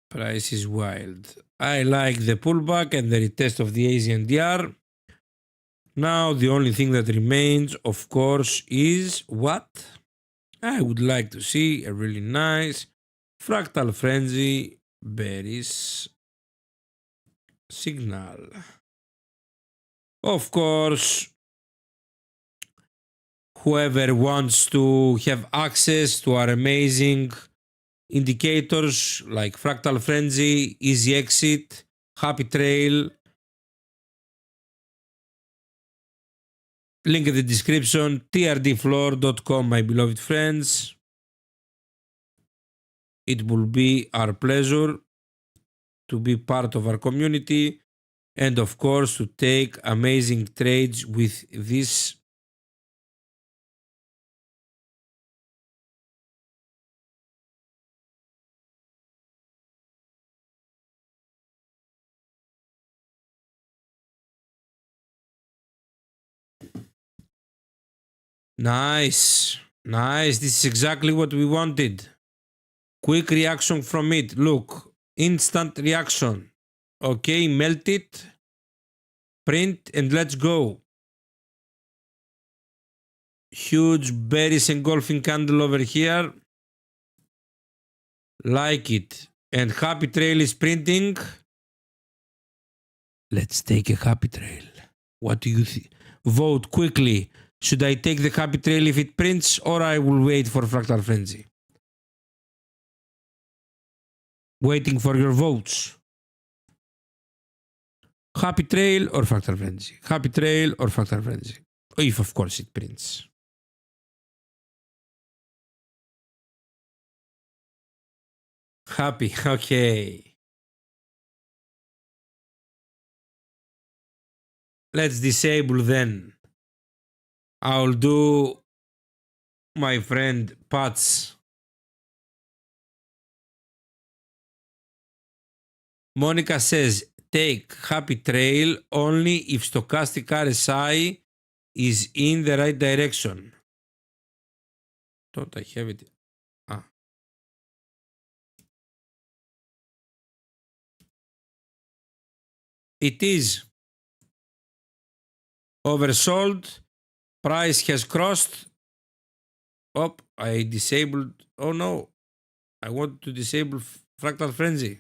Price is wild. I like the pullback and the retest of the Asian DR. Now the only thing that remains, of course, is what? I would like to see a really nice fractal frenzy bearish signal. Of course, whoever wants to have access to our amazing indicators like fractal frenzy, easy exit, happy trail, link in the description, trdfloor.com, my beloved friends. It will be our pleasure to be part of our community and, of course, to take amazing trades with this Nice. This is exactly what we wanted. Quick reaction from it. Look, instant reaction. Okay, melt it, print, and let's go. Huge bearish engulfing candle over here. Like it. And happy trail is printing. Let's take a happy trail. What do you think? Vote quickly. Should I take the happy trail if it prints, or I will wait for fractal frenzy? Waiting for your votes. Happy trail or fractal frenzy? Happy trail or fractal frenzy? If, of course, it prints. Happy, okay. Let's disable then. I'll do my friend Pat's. Monica says, take happy trail only if stochastic RSI is in the right direction. Don't I have it? Ah. It is oversold. Price has crossed. Oh, I disabled. Oh no, I want to disable Fractal Frenzy.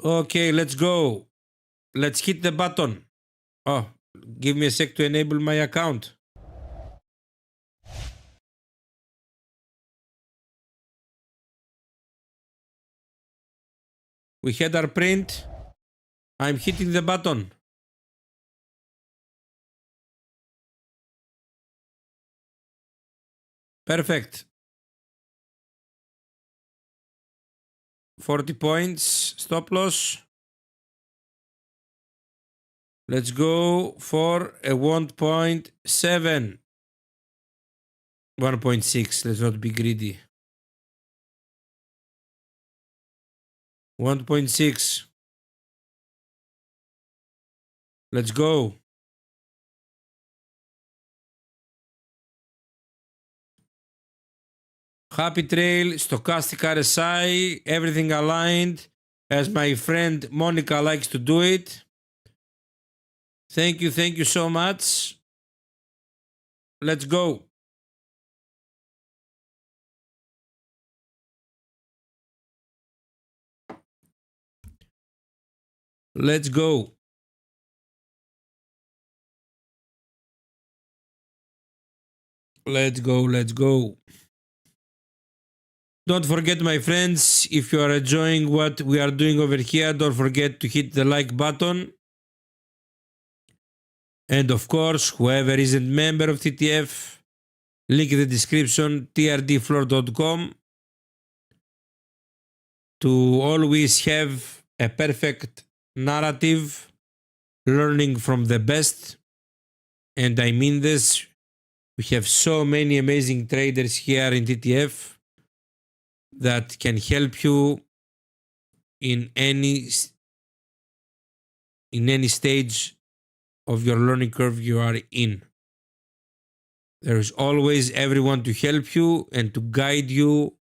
Okay, let's go. Let's hit the button. Oh, give me a sec to enable my account. We had our print. I'm hitting the button. Perfect. 40 points. Stop loss. Let's go for a 1.7. 1.6. Let's not be greedy. 1.6. Let's go. Happy trail, stochastic RSI, everything aligned as my friend Monica likes to do it. Thank you so much. Let's go. Let's go. Let's go, let's go. Don't forget, my friends, if you are enjoying what we are doing over here, don't forget to hit the like button. And of course, whoever isn't member of TTF, link in the description, trdfloor.com, to always have a perfect narrative, learning from the best. And I mean this. We have so many amazing traders here in TTF that can help you in any stage of your learning curve you are in. There is always everyone to help you and to guide you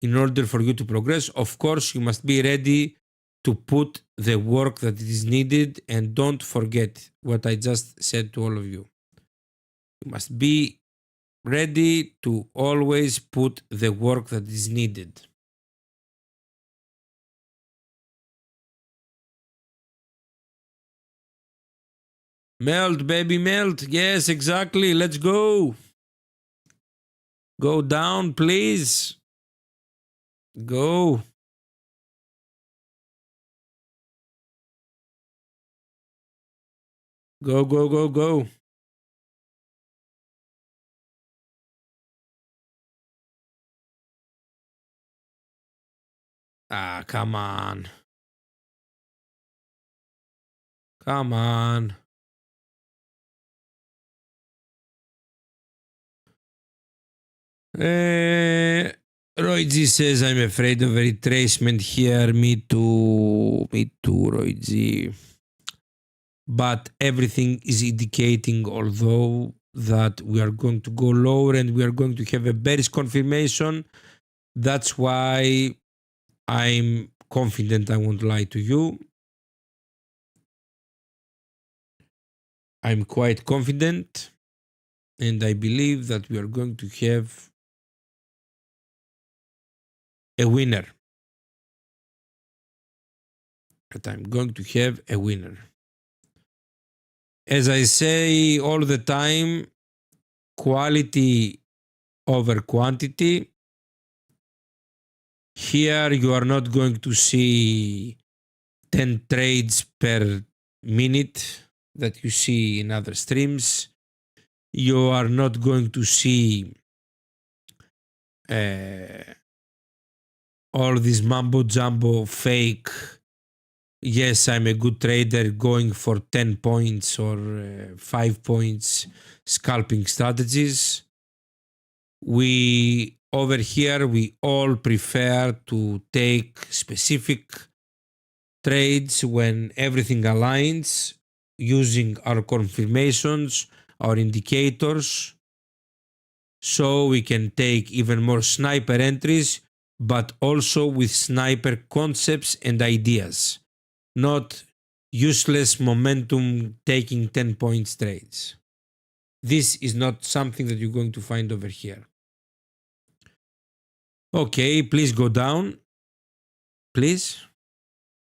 in order for you to progress. Of course, you must be ready to put the work that is needed, and don't forget what I just said to all of you. You must be ready to always put the work that is needed. Melt, baby, melt. Yes, exactly. Let's go. Go down, please. Go. Go, go, go, go. Ah, come on. Come on. Roy G says, I'm afraid of a retracement here. Me too, Roy G. But everything is indicating, although, that we are going to go lower and we are going to have a bearish confirmation. That's why I'm confident. I won't lie to you. I'm quite confident, and I believe that we are going to have a winner. That I'm going to have a winner. As I say all the time, quality over quantity. Here you are not going to see 10 trades per minute that you see in other streams. You are not going to see all this mumbo jumbo fake. Yes, I'm a good trader going for 10 points or 5 points scalping strategies. We over here, we all prefer to take specific trades when everything aligns, using our confirmations, our indicators. so we can take even more sniper entries, but also with sniper concepts and ideas, not useless momentum taking 10 points trades. This is not something that you're going to find over here. Okay, please go down. Please.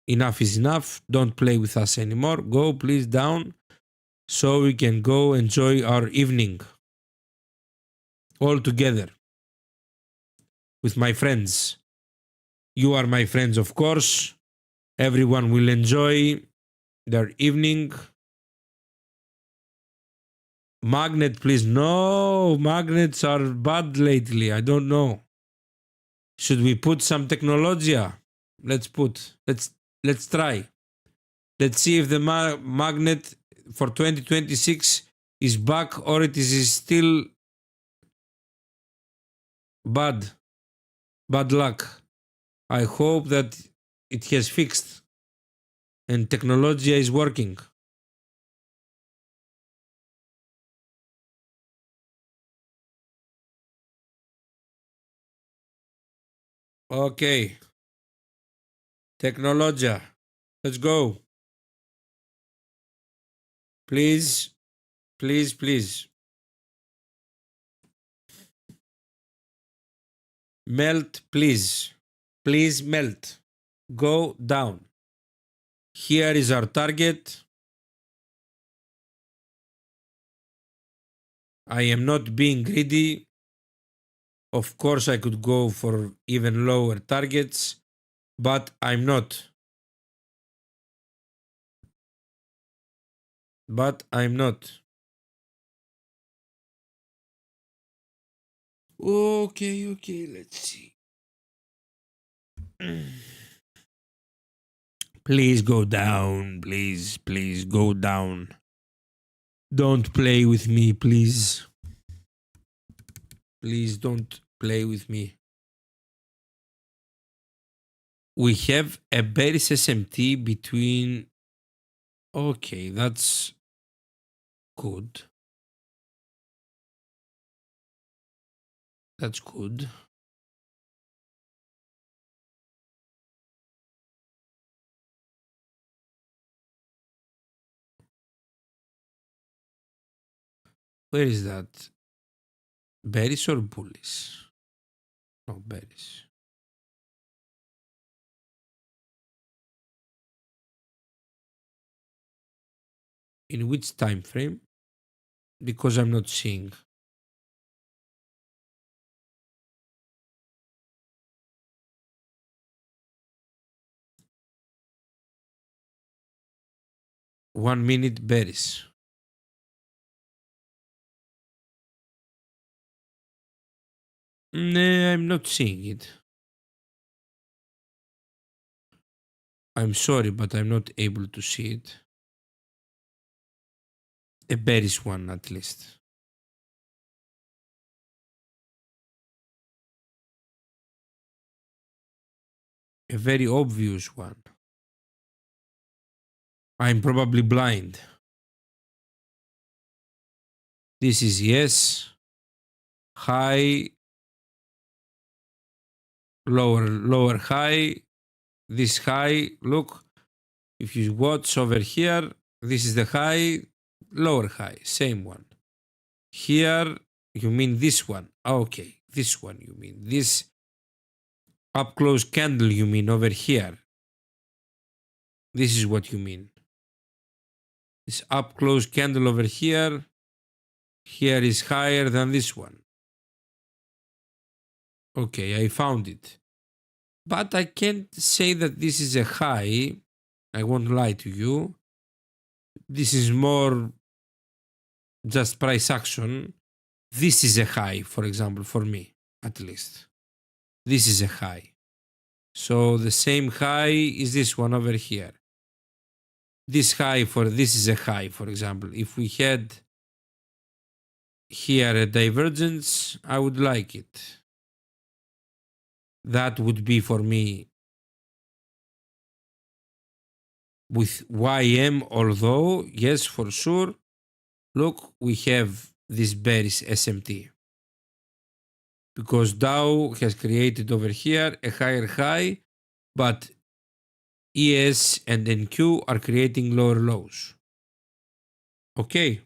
Enough is enough. Don't play with us anymore. Go please down so we can go enjoy our evening all together with my friends. You are my friends, of course. Everyone will enjoy their evening. Magnet, please. No, magnets are bad lately. I don't know. Should we put some technologia? Let's try. Let's see if the magnet for 2026 is back or it is still bad luck. I hope that it has fixed and technology is working. Okay. Technologia. Let's go. Please. Melt, please. Please melt. Go down. Here is our target. I am not being greedy. Of course, I could go for even lower targets, but I'm not. Okay, let's see. Please go down. Please go down. Don't play with me, please. Please don't play with me. We have a bearish SMT between. Okay, that's good. That's good. Where is that? Bearish or bullish? No, bearish. In which time frame? Because I'm not seeing. One minute bearish. Nah, I'm not seeing it. I'm sorry, but I'm not able to see it. A bearish one, at least. A very obvious one. I'm probably blind. This is yes. High. Lower high. This high. Look, if you watch over here, this is the high, lower high, same one. Here, you mean this one. Okay, this one you mean. This up close candle you mean over here. This is what you mean. This up close candle over here. Here is higher than this one. Okay, I found it. But I can't say that this is a high. I won't lie to you. This is more just price action. This is a high, for example, for me, at least. This is a high. So the same high is this one over here. This high for this is a high, for example. If we had here a divergence, I would like it. That would be for me with YM, although, yes, for sure. Look, we have this bearish SMT. because Dow has created over here a higher high, but ES and NQ are creating lower lows. Okay,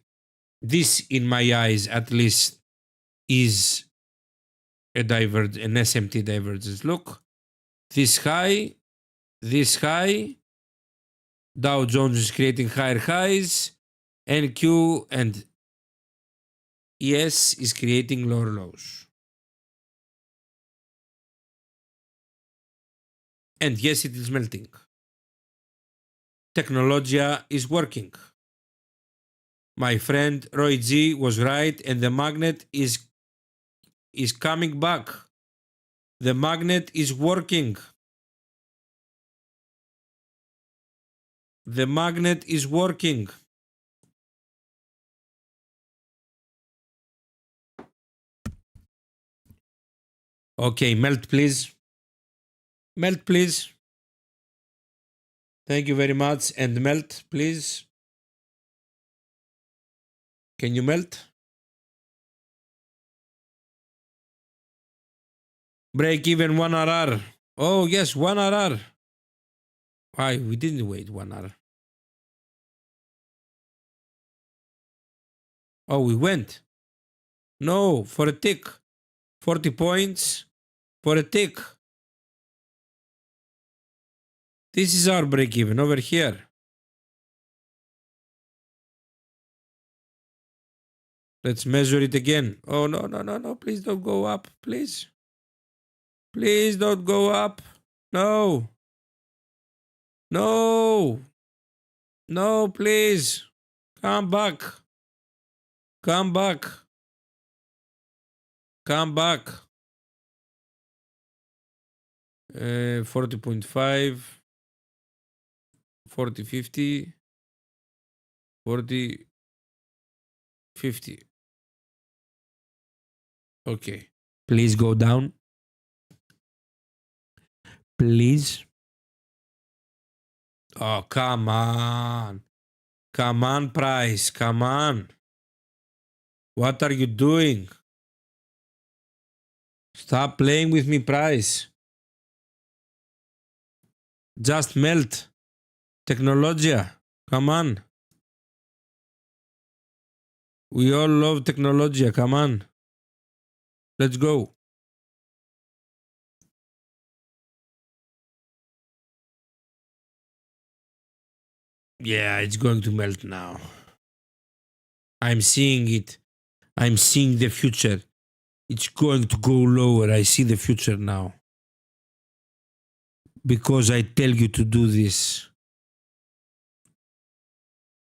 this in my eyes at least is an SMT divergence. Look, this high, Dow Jones is creating higher highs, NQ and ES is creating lower lows. And yes, it is melting. Technologia is working. My friend Roy G was right, and the magnet is coming back. The magnet is working. The magnet is working. Okay, melt please. Melt please. Thank you very much. And melt please. Can you melt? Break even 1 RR. Oh yes, 1 RR. Why? We didn't wait 1 hour. Oh, we went. No, for a tick. 40 points for a tick. This is our break even over here. Let's measure it again. Oh, no, no, no, no. Please don't go up. Please. Please don't go up. No. No. No, please. Come back. Come back. Come back. 40.5. 40, 50. 40, 50. Okay. Please go down. Please. Oh, come on. Come on, price. Come on. What are you doing? Stop playing with me, price. Just melt. Technologia. Come on. We all love Technologia. Come on. Let's go. Yeah, it's going to melt now. I'm seeing it. I'm seeing the future. It's going to go lower. I see the future now. Because I tell you to do this.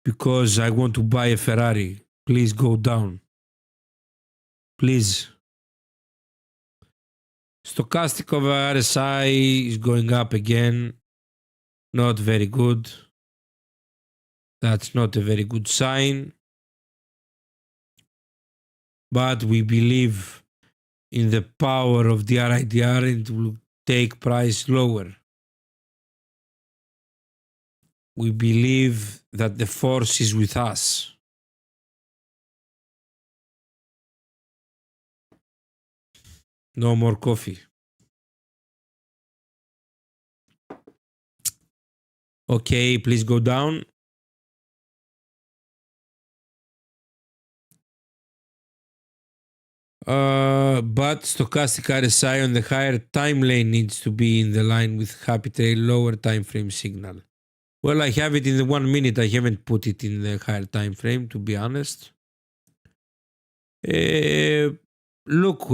Because I want to buy a Ferrari. Please go down. Please. Stochastic of RSI is going up again. Not very good. That's not a very good sign. But we believe in the power of the RIDR and it will take price lower. We believe that the force is with us. No more coffee. Okay, please go down. But stochastic RSI on the higher time lane needs to be in the line with happy trail lower time frame signal. Well, I have it in the 1 minute. I haven't put it in the higher time frame, to be honest. Look,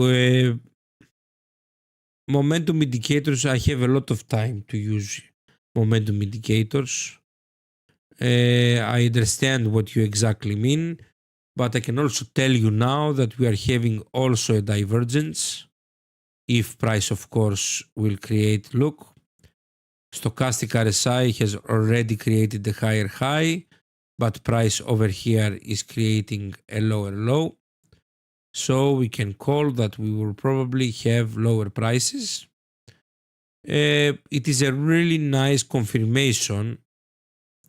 momentum indicators, I have a lot of time to use momentum indicators. I understand what you exactly mean, but I can also tell you now that we are having also a divergence. If price, of course, will create, look, stochastic RSI has already created a higher high, but price over here is creating a lower low. So we can call that we will probably have lower prices. It is a really nice confirmation.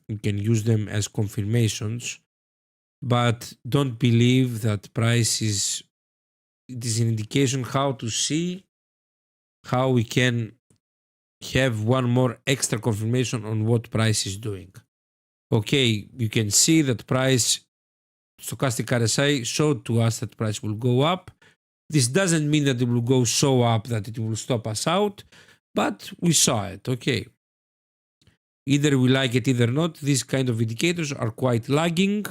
You can use them as confirmations, but don't believe that price is it is an indication how to see how we can have one more extra confirmation on what price is doing. Okay, you can see that price, stochastic RSI showed to us that price will go up. This doesn't mean that it will go so up that it will stop us out, but we saw it. Okay. Either we like it, either not. These kind of indicators are quite lagging.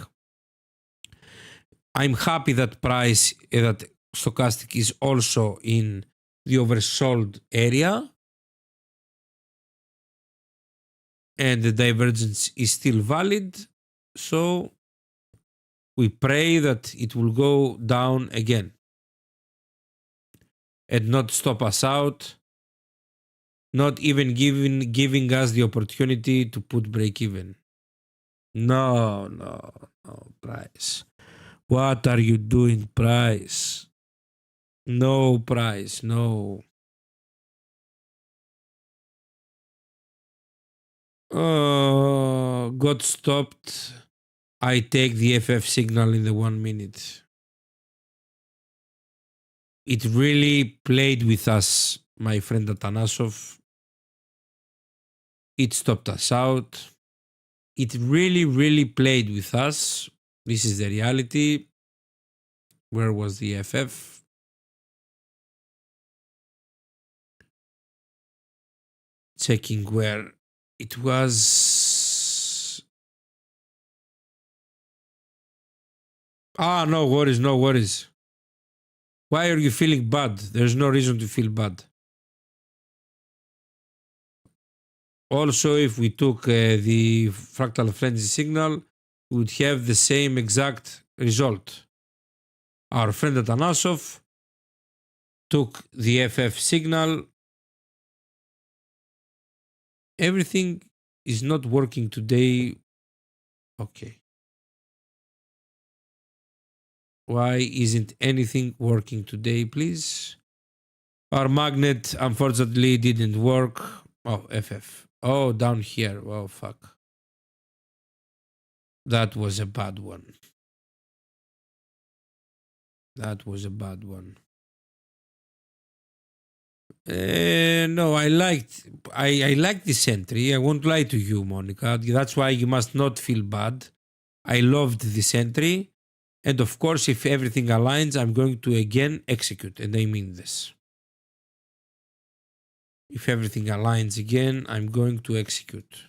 I'm happy that price, that stochastic is also in the oversold area, and the divergence is still valid. So we pray that it will go down again and not stop us out, not even giving us the opportunity to put break even. No, price. What are you doing, price? No, price, no. Got stopped. I take the FF signal in the 1 minute. It really played with us, my friend Atanasov. It stopped us out. It really played with us. This is the reality. Where was the FF? Checking where it was. No worries. Why are you feeling bad? There's no reason to feel bad. Also, if we took the fractal frenzy signal, we would have the same exact result. Our friend Atanasov took the FF signal. Everything is not working today. Okay. Why isn't anything working today, please? Our magnet, unfortunately, didn't work. Oh, FF. Oh, down here. Oh, fuck. That was a bad one. That was a bad one. No, I liked this entry. I won't lie to you, Monica. That's why you must not feel bad. I loved this entry. And of course, if everything aligns, I'm going to again execute. And I mean this. If everything aligns again, I'm going to execute.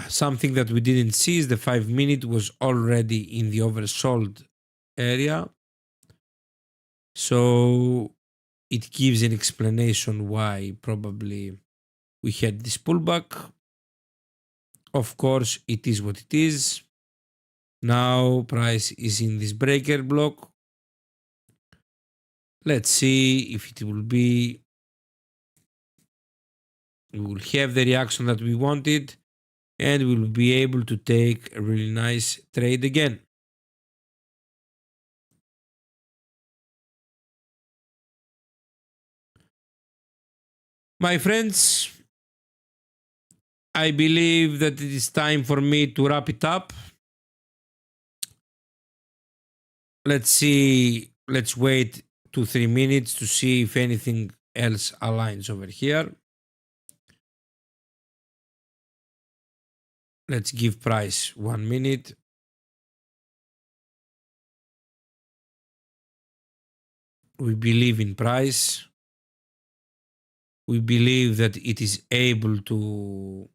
Something that we didn't see is the 5 minute was already in the oversold area. So it gives an explanation why probably we had this pullback. Of course, it is what it is. Now price is in this breaker block. Let's see if it will be. We will have the reaction that we wanted, and we will be able to take a really nice trade again. My friends, I believe that it is time for me to wrap it up. Let's see. Let's wait 2-3 minutes to see if anything else aligns over here. Let's give price 1 minute. We believe in price. We believe that it is able to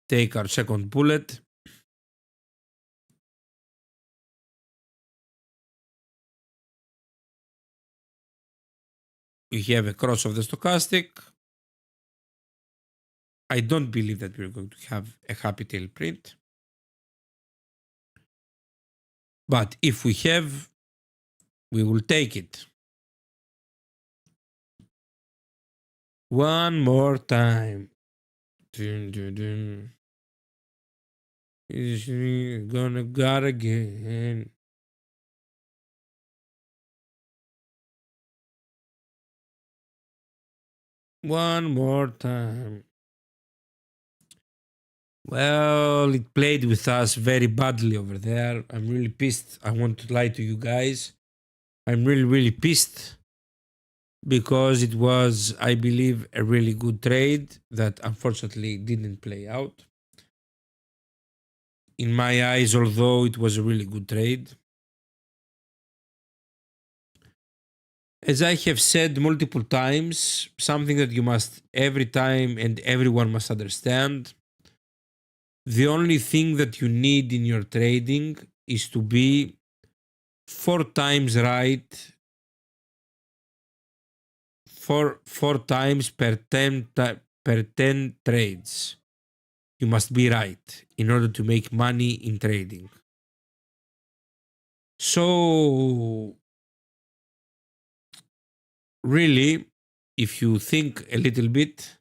take our second bullet. We have a cross of the stochastic. I don't believe that we're going to have a happy tail print. But if we have, we will take it. One more time. Dun, dun, dun. Is gonna got again. One more time. Well, it played with us very badly over there. I'm really pissed. I want to lie to you guys. I'm really, really pissed because it was, I believe, a really good trade that unfortunately didn't play out. In my eyes, although it was a really good trade. As I have said multiple times, something that you must every time and everyone must understand, the only thing that you need in your trading is to be 4 times right, four times per 10 trades. You must be right in order to make money in trading. So really, if you think a little bit,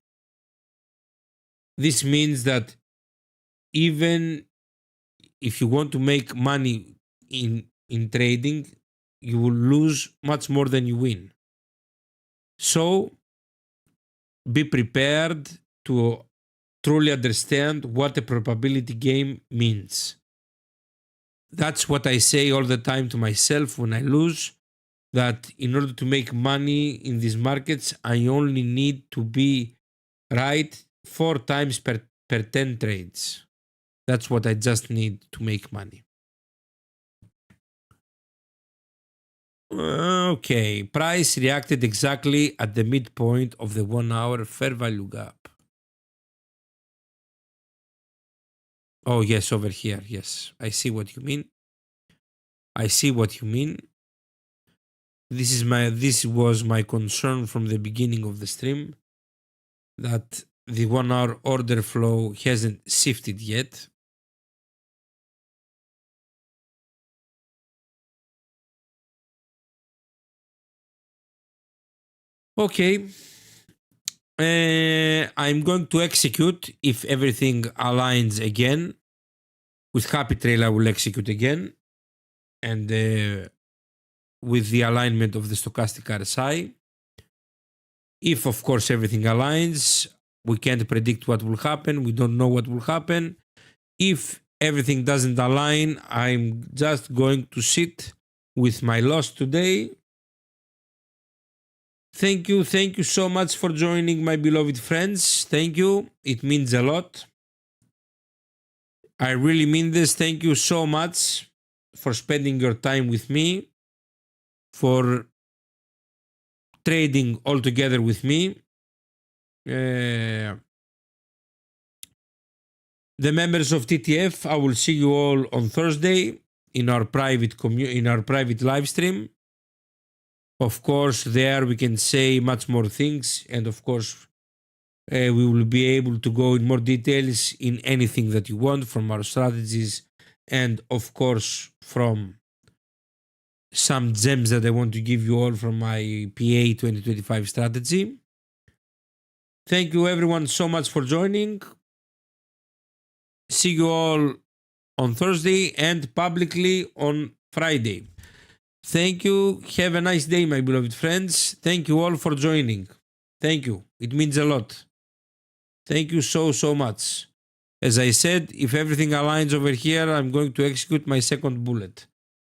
this means that even if you want to make money in trading, you will lose much more than you win. So be prepared to truly understand what a probability game means. That's what I say all the time to myself when I lose, that in order to make money in these markets, I only need to be right 4 times per 10 trades. That's what I just need to make money. Okay, price reacted exactly at the midpoint of the 1 hour fair value gap. Oh, yes, over here. Yes, I see what you mean. I see what you mean. This was my concern from the beginning of the stream, that the 1 hour order flow hasn't shifted yet. Okay. I'm going to execute if everything aligns again. With Happy Trail, I will execute again. And with the alignment of the stochastic RSI. If, of course, everything aligns, we can't predict what will happen. We don't know what will happen. If everything doesn't align, I'm just going to sit with my loss today. Thank you so much for joining, my beloved friends. Thank you. It means a lot. I really mean this. Thank you so much for spending your time with me, for trading all together with me. The members of TTF, I will see you all on Thursday in our private live stream. Of course, there we can say much more things, and of course, we will be able to go in more details in anything that you want from our strategies, and of course from some gems that I want to give you all from my PA 2025 strategy. Thank you everyone so much for joining. See you all on Thursday and publicly on Friday. Thank you. Have a nice day, my beloved friends. Thank you all for joining. Thank you. It means a lot. Thank you so much. As I said, if everything aligns over here, I'm going to execute my second bullet.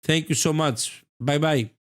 Thank you so much. Bye bye.